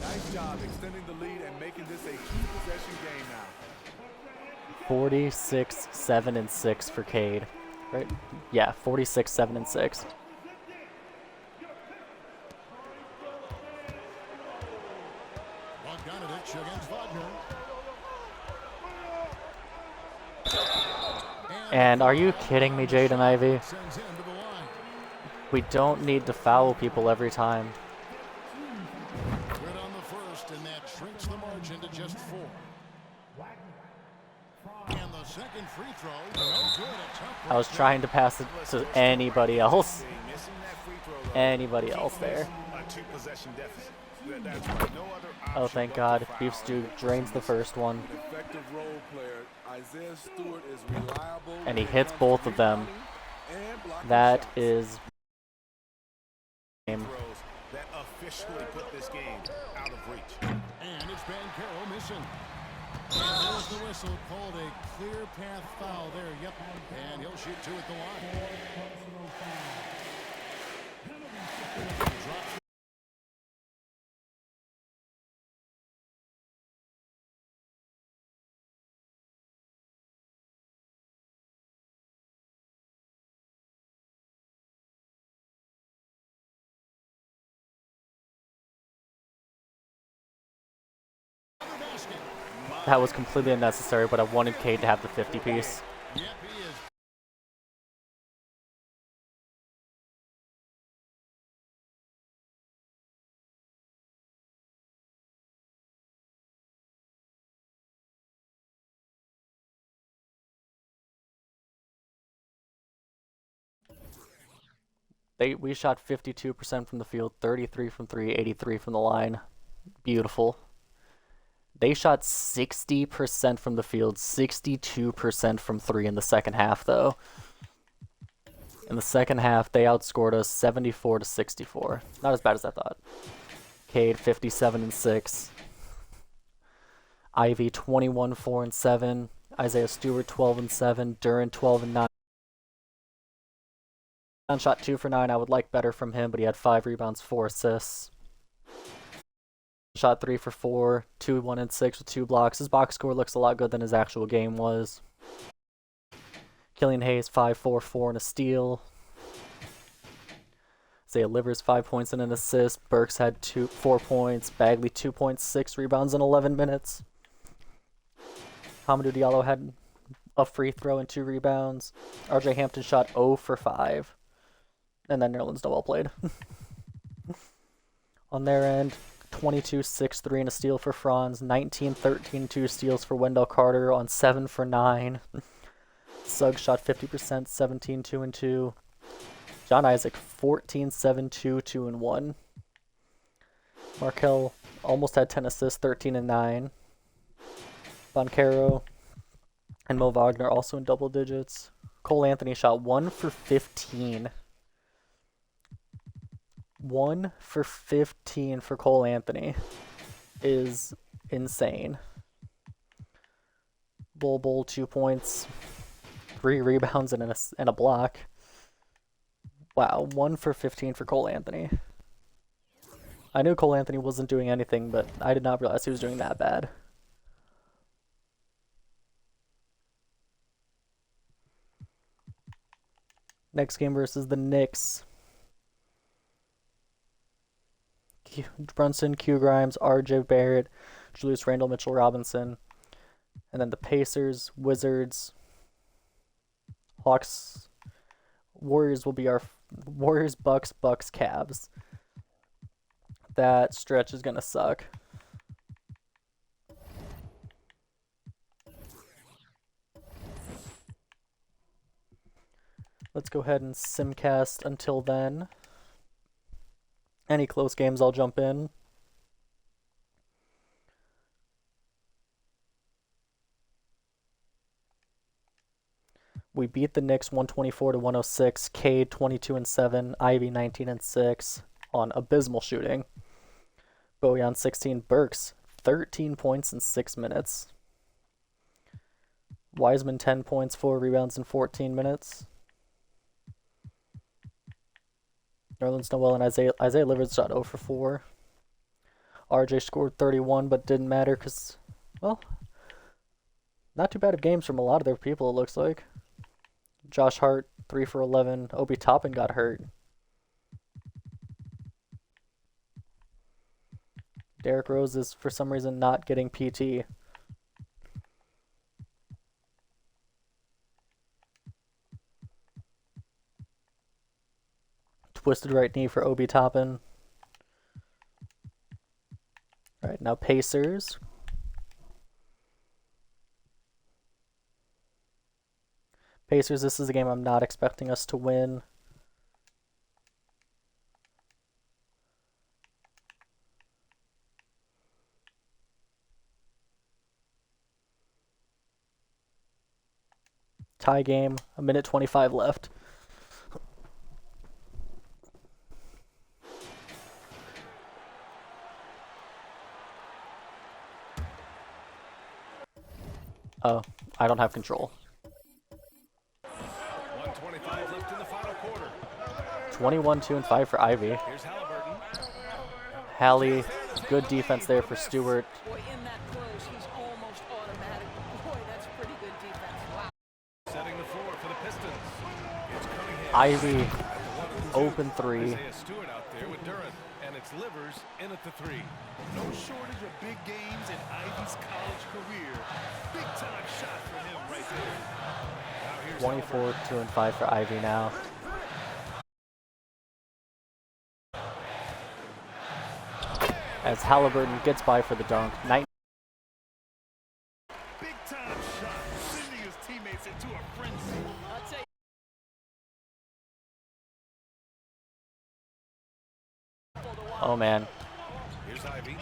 Nice job extending the lead and making this a key possession game now. 46, 7, and 6 for Cade. Right? Yeah, 46, 7, and 6. Bogdanovich against Wagner. And are you kidding me, Jaden Ivey? Sends him to the line. We don't need to foul people every time. Good on the first, and that shrinks the margin to just 4. And the second free throw, no good. A tough I was trying to pass it to anybody else. Missing that free throw, though. Anybody else there. A two-possession deficit. That's right. No other option Oh, thank but God. to foul. Beef Stew drains the first one. An effective role player. Isaiah Stewart is reliable. And he when it hits comes both to of them. rebounding and blocking That shots. is... Throws that officially put this game out of reach. And it's Banchero missing. And there's the whistle, called a clear path foul there. Yep. And he'll shoot 2 at the line. Drops. Basket. That was completely unnecessary, but I wanted Cade to have the 50-piece. Yep, he is. We shot 52% from the field, 33 from 3, 83 from the line. Beautiful. They shot 60% from the field, 62% from 3 in the second half, though. In the second half, they outscored us 74 to 64. Not as bad as I thought. Cade 57 and 6. Ivy 21, 4 and 7. Isaiah Stewart 12 and 7. Duran 12 and 9. Shot 2 for 9. I would like better from him, but he had 5 rebounds, 4 assists. Shot 3 for 4, 2, 1, and 6 with 2 blocks. His box score looks a lot good than his actual game was. Killian Hayes 5, 4, 4, and a steal. Isaiah Livers 5 points and an assist. Burks had 4 points. Bagley 2 points, 6 rebounds in 11 minutes. Hamidou Diallo had a free throw and 2 rebounds. RJ Hampton shot 0 for 5. And then Nerlens Noel played. On their end, 22-6-3 and a steal for Franz. 19-13, 2 steals for Wendell Carter on 7 for 9. Suggs shot 50%, 17, 2 and 2. John Isaac, 14, 7, 2, 2 and 1. Markel almost had 10 assists, 13 and 9. Boncaro and Mo Wagner also in double digits. Cole Anthony shot 1 for 15. 1 for 15 for Cole Anthony is insane. Bull, 2 points, 3 rebounds, and a block. Wow, 1 for 15 for Cole Anthony. I knew Cole Anthony wasn't doing anything, but I did not realize he was doing that bad. Next game versus the Knicks. Brunson, Q Grimes, RJ Barrett, Julius Randle, Mitchell Robinson. And then the Pacers, Wizards, Hawks, Warriors will be our Warriors, Bucks, Cavs. That stretch is going to suck. Let's go ahead and simcast until then. Any close games, I'll jump in. We beat the Knicks 124-106. Cade 22 and 7. Ivy 19 and 6 on abysmal shooting. Bojan 16. Burks 13 points in 6 minutes. Wiseman 10 points, 4 rebounds in 14 minutes. Nerlens Noel and Isaiah Livers shot 0 for 4. RJ scored 31, but didn't matter because, well, not too bad of games from a lot of their people, it looks like. Josh Hart, 3 for 11. Obi Toppin got hurt. Derrick Rose is, for some reason, not getting PT. Twisted right knee for Obi Toppin. All right, now Pacers. Pacers, this is a game I'm not expecting us to win. Tie game, 1:25 left. Oh, I don't have control. 1:25 left in the final quarter. 21, 2 and 5 for Ivy. Here's Halliburton. Hallie, good defense there for Stewart. Boy, in that close, he's almost automatic. Boy, that's pretty good defense. Wow. Setting the floor for the Pistons. It's Cunningham. Ivy, open 3. Isaiah Stewart out there with Durant, and it's Livers in at the 3. No shortage of big games in Ivy's college career. Big time shot for him right there. Now here's 24, 2 and 5 for Ivy now. As Halliburton gets by for the dunk. Big time shot, sending his teammates into a frenzy. I'll tell you. Oh man. Here's Ivy.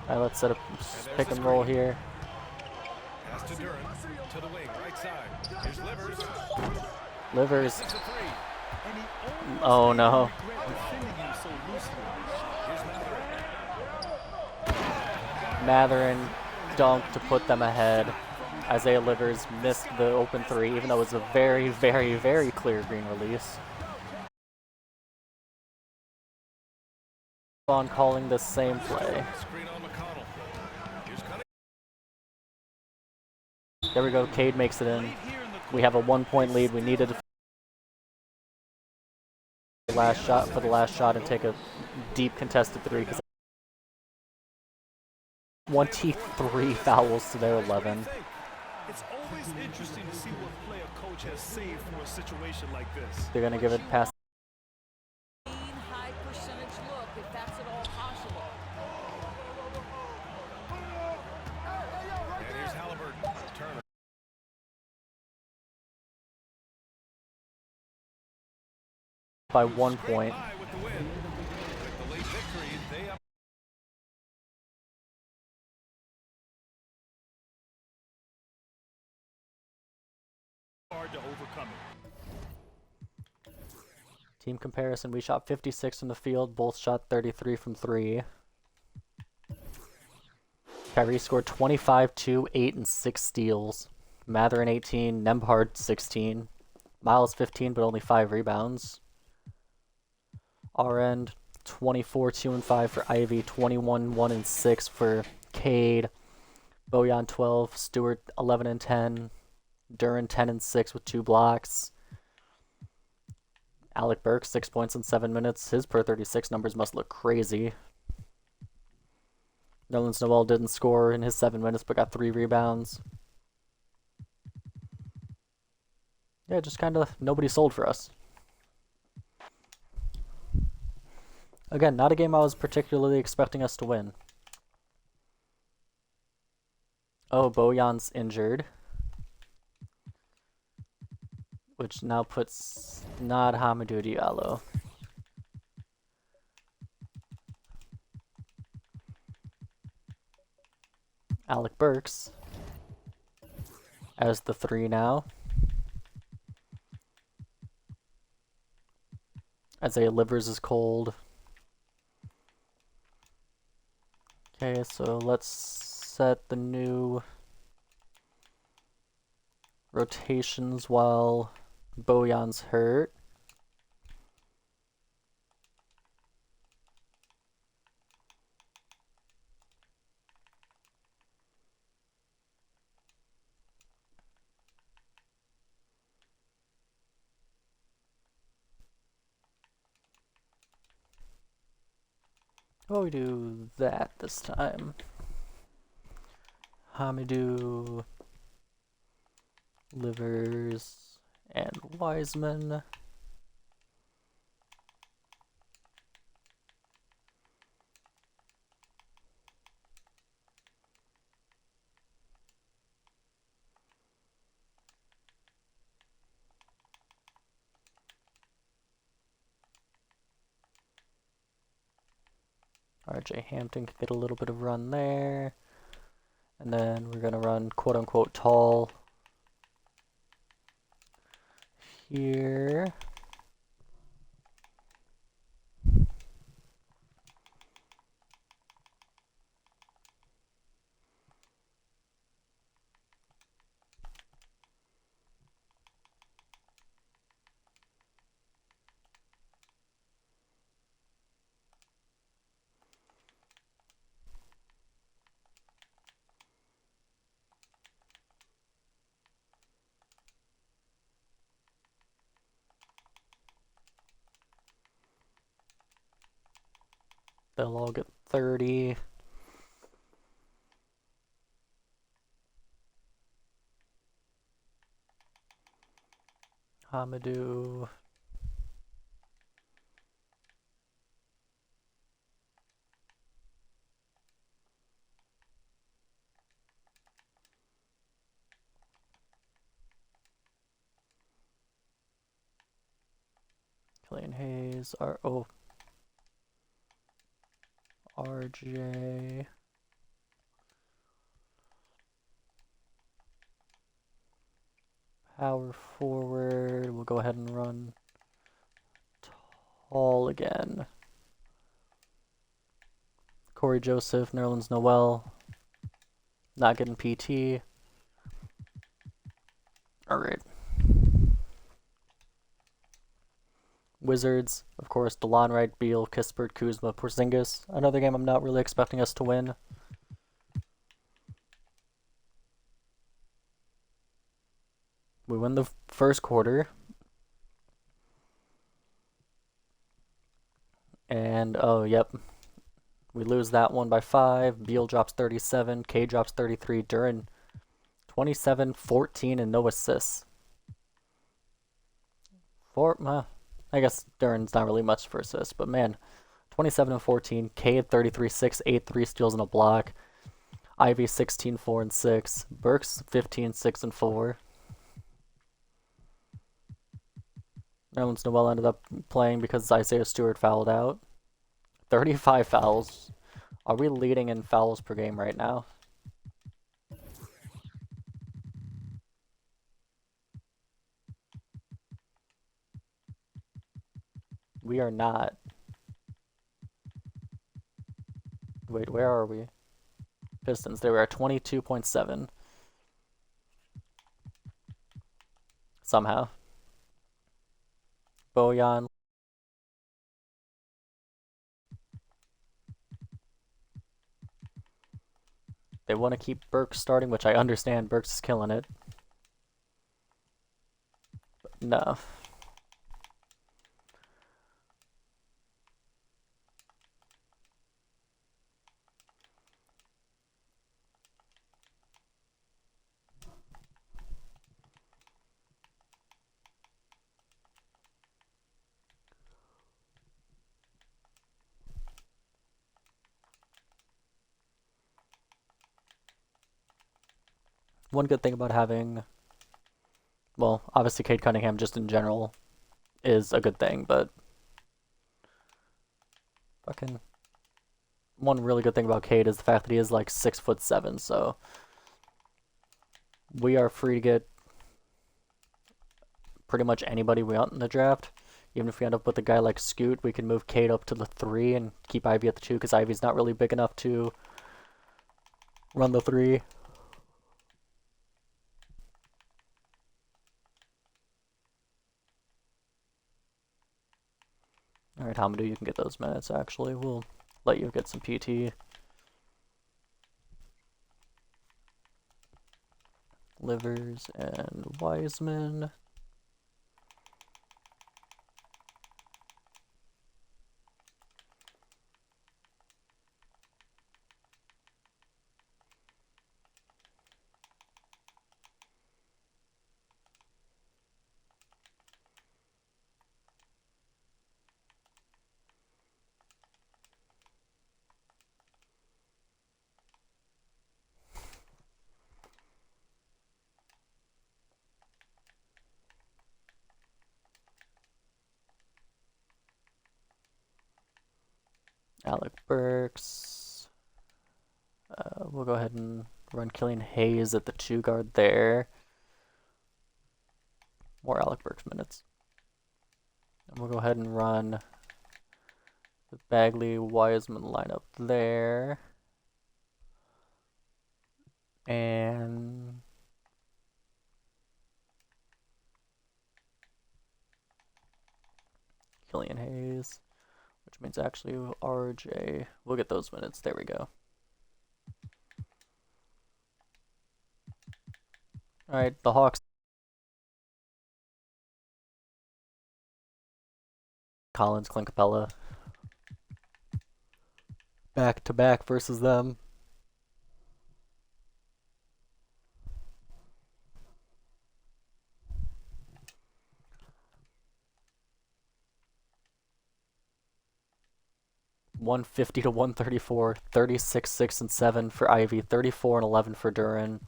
All right, let's set up pick and roll here. Pass to Durant. To the wing, right side. Here's Livers. Livers. It's a 3. Oh no. Here's Mathurin. Mathurin dunk to put them ahead. Isaiah Livers missed the open 3, even though it was a very, very, very clear green release. On calling the same play. Screen on McConnell. Here's Cunningham. There we go. Cade makes it in. We have a 1-point lead. We needed the last shot and take a deep contested 3 because 23 fouls to their 11. It's always interesting to see what play a coach has saved for a situation like this. They're going to give it past. High percentage look, if that's at all possible. And here's Halliburton. Turner. By 1 point. By with the win. With the late victory, they up. Hard to overcome it. Team comparison, we shot 56 from the field, both shot 33 from 3. Kyrie scored 25, 2, 8, and 6 steals. Matherin 18, Nembhard 16. Miles 15, but only 5 rebounds. Our end, 24, 2, and 5 for Ivy, 21, 1, and 6 for Cade. Bojan 12, Stewart 11 and 10. Duran 10 and 6 with 2 blocks. Alec Burks 6 points in 7 minutes. His per 36 numbers must look crazy. Nerlens Noel didn't score in his 7 minutes, but got 3 rebounds. Yeah, just kind of nobody sold for us. Again, not a game I was particularly expecting us to win. Oh, Bojan's injured. Which now puts not Hamidou Diallo. Alec Burks as the 3 now. Isaiah Livers is cold. Okay, so let's set the new rotations while Bojan's hurt. Oh, we do that this time. Hamidou, Livers, and Wiseman. RJ Hampton could get a little bit of run there. And then we're going to run quote-unquote tall here. They'll all get 30. Hamidou. Killian Hayes. RJ. Power forward. We'll go ahead and run tall again. Corey Joseph, Nerlens Noel. Not getting PT. Alright. Wizards, of course, DeLon Wright, Beal, Kispert, Kuzma, Porzingis. Another game I'm not really expecting us to win. We win the first quarter. And, oh, yep. We lose that one by 5. Beal drops 37. K drops 33. Duren 27, 14, and no assists. I guess Duren's not really much for assists, but man, 27 and 14. K at 33, 6, 8, 3 steals and a block. Ivy 16, 4, and 6. Burks 15, 6, and 4. Nerlens Noel ended up playing because Isaiah Stewart fouled out. 35 fouls. Are we leading in fouls per game right now? We are not. Wait, where are we? Pistons. They were at 22.7. Somehow. Bojan. They want to keep Burks starting, which I understand. Burks is killing it. But no. One good thing about having, well, obviously Cade Cunningham just in general is a good thing, but fucking one really good thing about Cade is the fact that he is like 6'7", so we are free to get pretty much anybody we want in the draft. Even if we end up with a guy like Scoot, we can move Cade up to the 3 and keep Ivy at the 2 because Ivy's not really big enough to run the 3. Alright, Hamidou, you can get those minutes, actually. We'll let you get some PT. Livers and Wiseman. Alec Burks. We'll go ahead and run Killian Hayes at the 2 guard there. More Alec Burks minutes. And we'll go ahead and run the Bagley Wiseman lineup there. And Killian Hayes. Which means actually RJ. We'll get those minutes. There we go. Alright, the Hawks. Collins, Clint Capella. Back to back versus them. $150 to $134, 36, 6, and 7 for Ivy, 34 and 11 for Duren.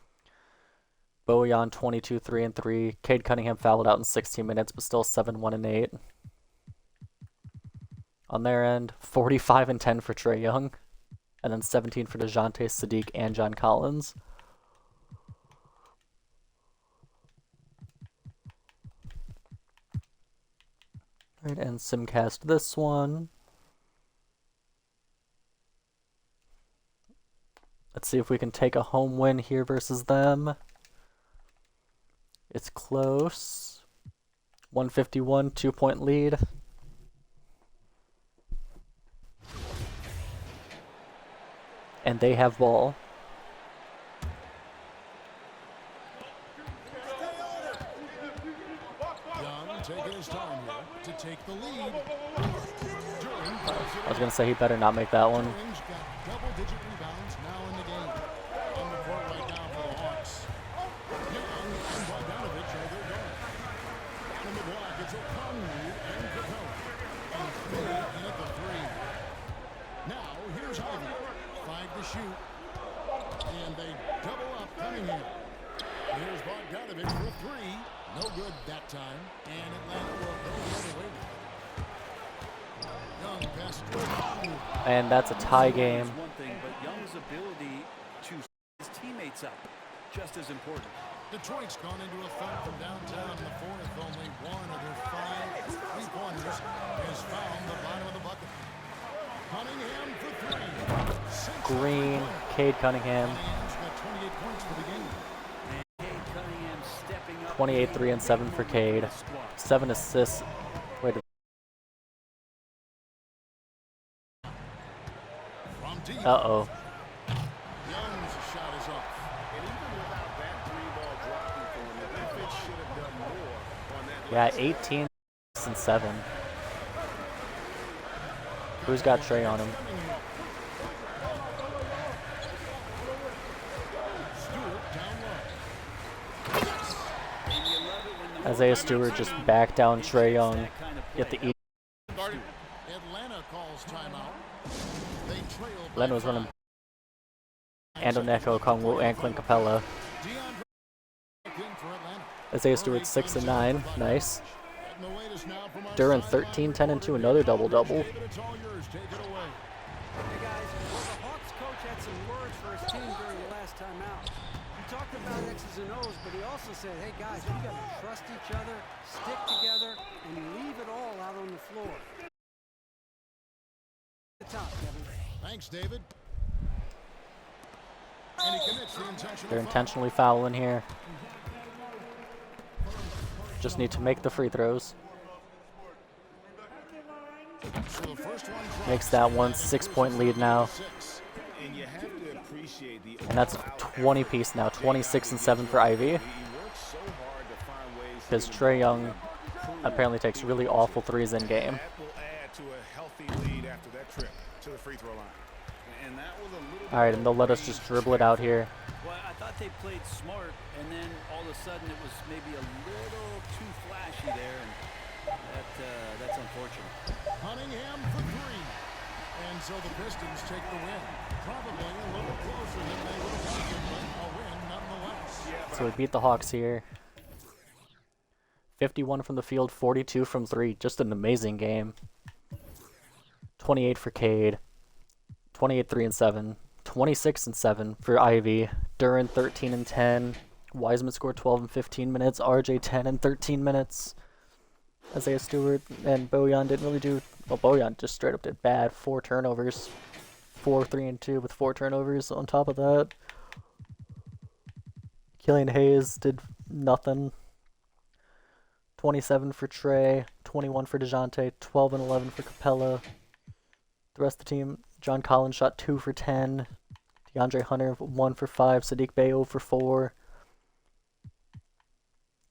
Bojan 22, 3 and 3. Cade Cunningham fouled out in 16 minutes, but still 7, 1 and 8. On their end, 45 and 10 for Trae Young, and then 17 for DeJounte, Sadiq, and John Collins. Alright, and simcast this one. Let's see if we can take a home win here versus them. It's close. 151, 2-point lead. And they have ball. Young taking his time here to take the lead. I was gonna say he better not make that one. Ewing's got double-digit rebounds now in the game. On the court right now for the Hawks. Young and Bogdanovich are their guard. Down in the block, it's Okongwu and Capella. And Clay in at the three. Now, here's Ivy. 5 to shoot. And they double up Cunningham. Here's Bogdanovich for a three. No good that time. And Atlanta will go the other way with it. Young passes to Okongwu. And that's a tie game. One thing, but Young's ability to set his teammates up just as important. Detroit's gone into a fight from downtown in the fourth. Only one of their 5 three-pointers has found the bottom of the bucket. Cunningham for three. Green, Cade Cunningham, Cunningham's got 28 points for the game. Cade Cunningham stepping up. 28, 3, and 7 for Cade. 7 assists. Wait, From deep. uh-oh. Young's shot is off. And even without that three-ball dropping for him, the defense should have done more on that. Yeah, last 18 and 7. Who's got Trey on him? Stewart down low. Isaiah Stewart just backed down Trey Young. Get the E. Atlanta calls timeout. They trail by Atlanta was 5. running Andoneko, Okongwu, and Clint Capella. DeAndre in for Atlanta. Isaiah Stewart 6 and 9. Nice. And the latest now from our Duran sideline. 13, 10, and 2. Another double-double. David, it's all yours. Take it away. Hey guys, well, the Hawks coach had some words for his team during the last time out. He talked about X's and O's, but he also said, hey guys, we got to trust each other, stick together, and leave it all out on the floor. The top, Kevin. Thanks, David. And he commits the intentional They're foul. intentionally fouling here. Just need to make the free throws. So the first one Makes that one 6-point lead now. 6. And you have to appreciate the And that's 20 piece now. 26 and 7 for Ivy. He works so hard to find ways to Because Trey Young apparently takes really awful threes in game. that will add to a healthy lead after that trip to the free throw line. And that was a little Alright, and they'll let us just dribble it out here. Well, I thought they played smart, and then all of a sudden it was maybe a little too flashy there, and that's unfortunate. Cunningham for three. And so the Pistons take the win. Probably a little closer than they would have wanted, but a win nonetheless. So we beat the Hawks here. 51 from the field, 42 from 3. Just an amazing game. 28 for Cade. 28, 3, and 7. 26 and 7 for Ivy. Duran 13 and 10. Wiseman scored 12 and 15 minutes. RJ 10 and 13 minutes. Isaiah Stewart and Bojan didn't really do... Well, Bojan just straight up did bad. 4 turnovers. 4, 3, and 2 with 4 turnovers on top of that. Killian Hayes did nothing. 27 for Trey. 21 for DeJounte. 12 and 11 for Capella. The rest of the team, John Collins shot 2 for 10. DeAndre Hunter 1 for 5. Sadiq Bey 0 for 4.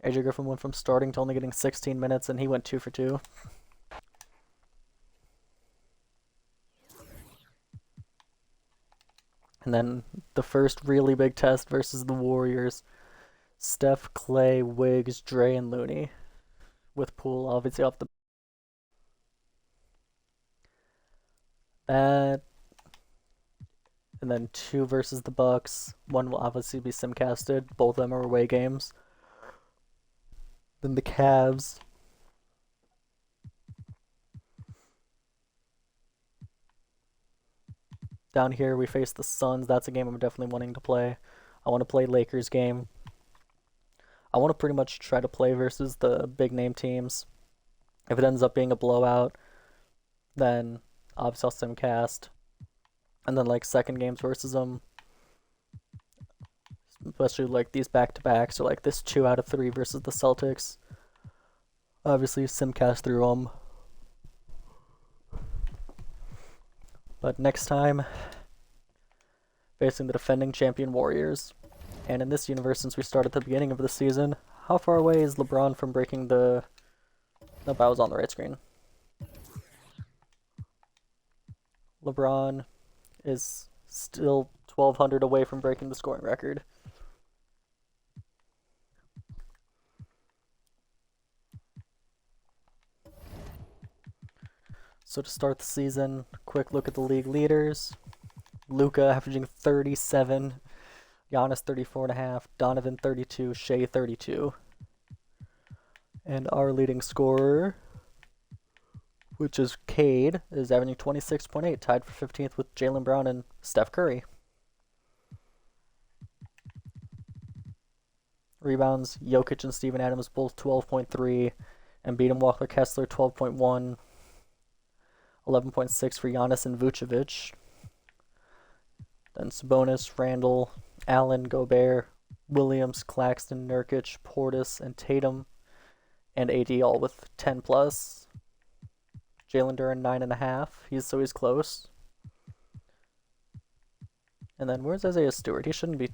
AJ Griffin went from starting to only getting 16 minutes, and he went 2 for 2. And then the first really big test versus the Warriors. Steph, Clay, Wiggs, Dre, and Looney. With Poole obviously off the... That... And then 2 versus the Bucks. 1 will obviously be simcasted. Both of them are away games. Then the Cavs. Down here we face the Suns. That's a game I'm definitely wanting to play. I want to play Lakers game. I want to pretty much try to play versus the big name teams. If it ends up being a blowout, then obviously I'll simcast. And then like second games versus them. Especially like these back-to-backs or like this 2 out of 3 versus the Celtics. Obviously simcast through them. But next time, facing the defending champion Warriors. And in this universe, since we started at the beginning of the season, how far away is LeBron from breaking the... Nope, I was on the right screen. LeBron is still 1,200 away from breaking the scoring record. So to start the season, quick look at the league leaders. Luka averaging 37, Giannis 34.5, Donovan 32, Shea 32. And our leading scorer, which is Cade, is averaging 26.8, tied for 15th with Jaylen Brown and Steph Curry. Rebounds, Jokic and Steven Adams both 12.3, Embiid and Walker Kessler 12.1, 11.6 for Giannis and Vucevic. Then Sabonis, Randall, Allen, Gobert, Williams, Claxton, Nurkic, Portis, and Tatum, and AD all with 10 plus. Jalen Duren 9.5. He's close. And then where's Isaiah Stewart? He shouldn't be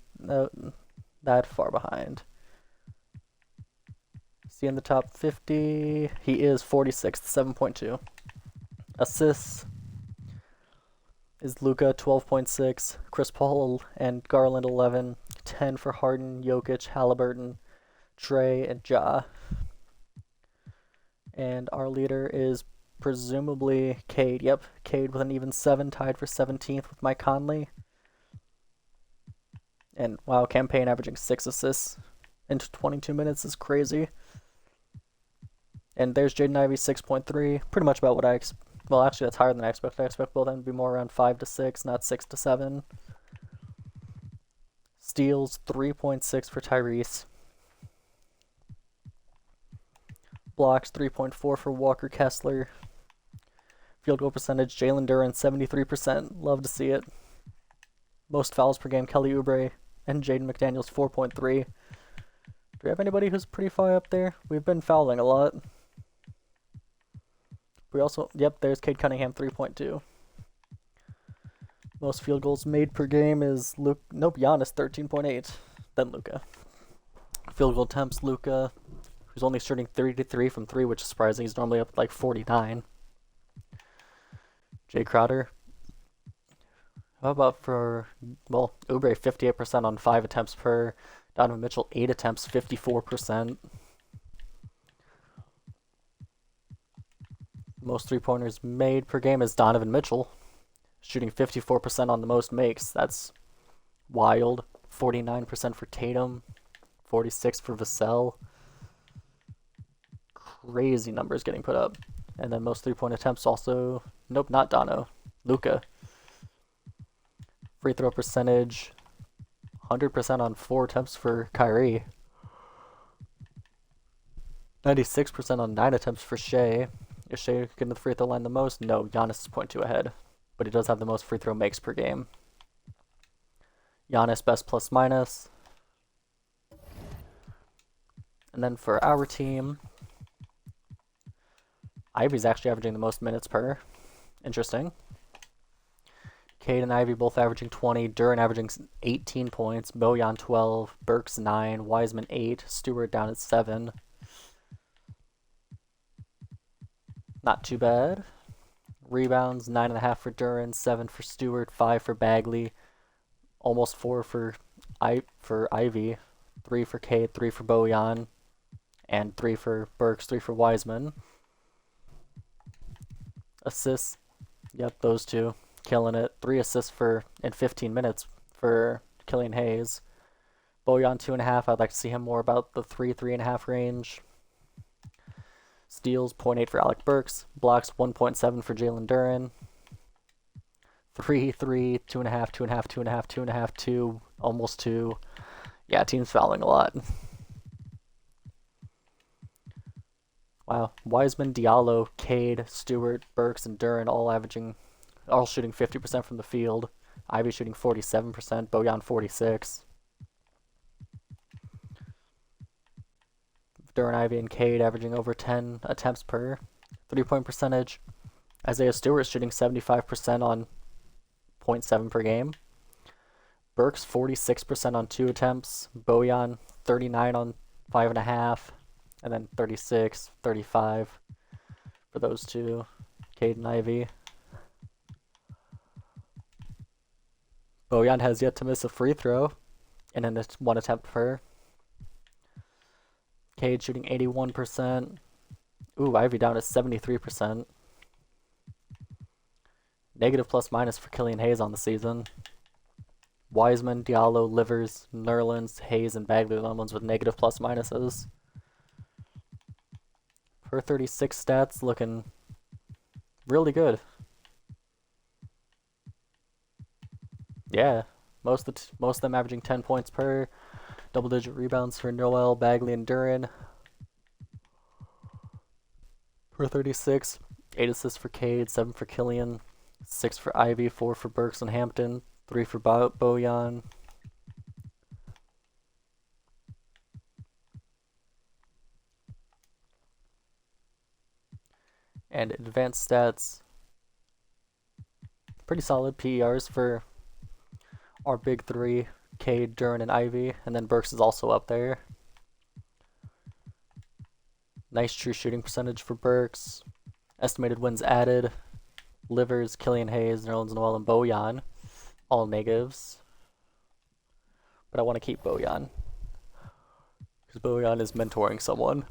that far behind. Is he in the top 50? He is 46th, 7.2. Assists is Luka 12.6, Chris Paul and Garland 11, 10 for Harden, Jokic, Halliburton, Trey, and Ja. And our leader is presumably Cade. Yep, Cade with an even 7, tied for 17th with Mike Conley. And wow, campaign averaging 6 assists into 22 minutes is crazy. And there's Jaden Ivey, 6.3, pretty much about what I expected. Well, actually, that's higher than I expected. I expect both of them to be more around 5 to 6, not 6 to 7. Steals, 3.6 for Tyrese. Blocks, 3.4 for Walker Kessler. Field goal percentage, Jalen Duren, 73%. Love to see it. Most fouls per game, Kelly Oubre and Jaden McDaniels, 4.3. Do we have anybody who's pretty far up there? We've been fouling a lot. We also, yep, there's Cade Cunningham, 3.2. Most field goals made per game is Giannis, 13.8. Then Luka. Field goal attempts, Luka, who's only shooting 33 from 3, which is surprising. He's normally up like 49. Jay Crowder. How about for, well, Oubre, 58% on 5 attempts per. Donovan Mitchell, 8 attempts, 54%. Most three-pointers made per game is Donovan Mitchell, shooting 54% on the most makes. That's wild. 49% for Tatum, 46% for Vassell. Crazy numbers getting put up. And then most three-point attempts also, nope, not Dono, Luka. Free throw percentage, 100% on 4 attempts for Kyrie. 96% on 9 attempts for Shea. Is Shea getting the free throw line the most? No, Giannis is 0.2 ahead. But he does have the most free throw makes per game. Giannis best plus minus. And then for our team, Ivy's actually averaging the most minutes per. Interesting. Cade and Ivy both averaging 20. Duren averaging 18 points. Bojan 12. Burks 9. Wiseman 8. Stewart down at 7. Not too bad. Rebounds, 9.5 for Duren, 7 for Stewart, 5 for Bagley, almost 4 for Ivy, 3 for Cade, 3 for Bojan, and 3 for Burks, 3 for Wiseman. Assists, yep, those two, killing it. 3 assists in 15 minutes for Killian Hayes. Bojan 2.5. I'd like to see him more about the 3.5 range. Steals, 0.8 for Alec Burks. Blocks, 1.7 for Jalen Duren. 3, 2.5, 2.5, 2.5, 2.5, 2, almost 2. Yeah, team's fouling a lot. Wow. Wiseman, Diallo, Cade, Stewart, Burks, and Duren all shooting 50% from the field. Ivy shooting 47%, Bojan 46%. Duren, Ivy, and Cade averaging over 10 attempts per. 3-point percentage. Isaiah Stewart shooting 75% on 0.7 per game. Burks 46% on 2 attempts. Bojan 39 on 5.5. And then 36, 35 for those two. Cade and Ivy. Bojan has yet to miss a free throw in an one attempt per. Cade shooting 81%. Ooh, Ivy down to 73%. Negative plus minus for Killian Hayes on the season. Wiseman, Diallo, Livers, Nerlens, Hayes, and Bagley are the ones with negative plus minuses. Per 36 stats looking really good. Yeah, most of them averaging 10 points per. Double-digit rebounds for Noel, Bagley, and Duran. Per 36, 8 assists for Cade, 7 for Killian, 6 for Ivy, 4 for Burks and Hampton, 3 for Bojan. And advanced stats, pretty solid PERs for our big three, Cade, Duran, and Ivy, and then Burks is also up there. Nice true shooting percentage for Burks. Estimated wins added, Livers, Killian Hayes, Nerlens Noel, and Bojan, all negatives. But I want to keep Bojan, because Bojan is mentoring someone.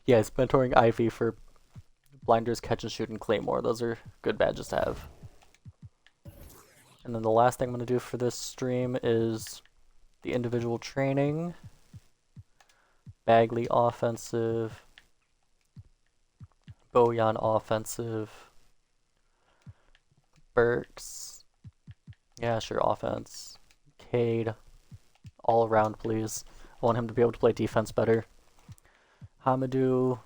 Yeah, he's mentoring Ivy for Blinders, Catch and Shoot, and Claymore. Those are good badges to have. And then the last thing I'm going to do for this stream is the individual training. Bagley offensive. Bojan offensive. Burks. Yeah, sure, offense. Cade. All around, please. I want him to be able to play defense better. Hamidou.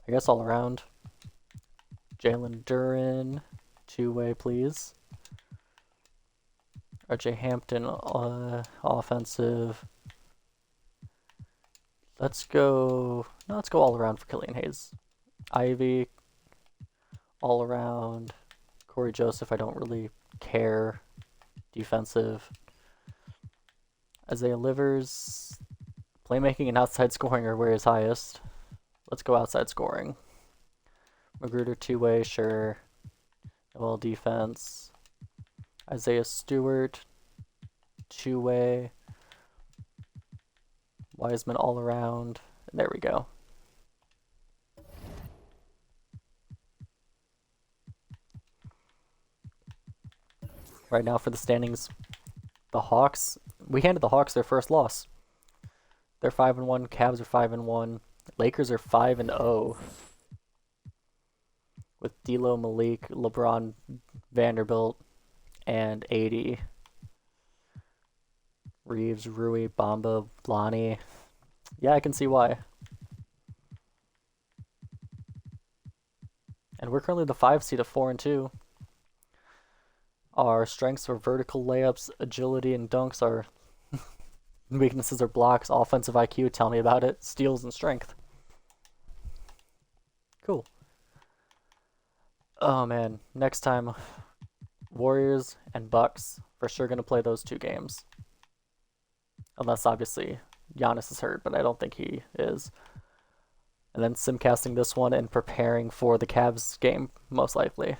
I guess all around. Jalen Duran. Two-way, please. RJ Hampton, offensive. Let's go all around for Killian Hayes. Ivy, all around. Corey Joseph, I don't really care. Defensive. Isaiah Livers, playmaking and outside scoring are where his highest. Let's go outside scoring. Magruder, two-way, sure. Well, defense. Isaiah Stewart, two-way. Wiseman all around. And there we go. Right now for the standings, the Hawks. We handed the Hawks their first loss. They're 5-1. Cavs are 5-1. Lakers are 5-0. With D'Lo, Malik, LeBron, Vanderbilt, and 80. Reeves, Rui, Bamba, Lonnie. Yeah, I can see why. And we're currently the 5 seed at 4-2. Our strengths are vertical layups, agility, and dunks. Our weaknesses are blocks, offensive IQ, tell me about it, steals, and strength. Cool. Oh man, next time, Warriors and Bucks. For sure gonna play those two games. Unless, obviously, Giannis is hurt, but I don't think he is. And then simcasting this one and preparing for the Cavs game, most likely.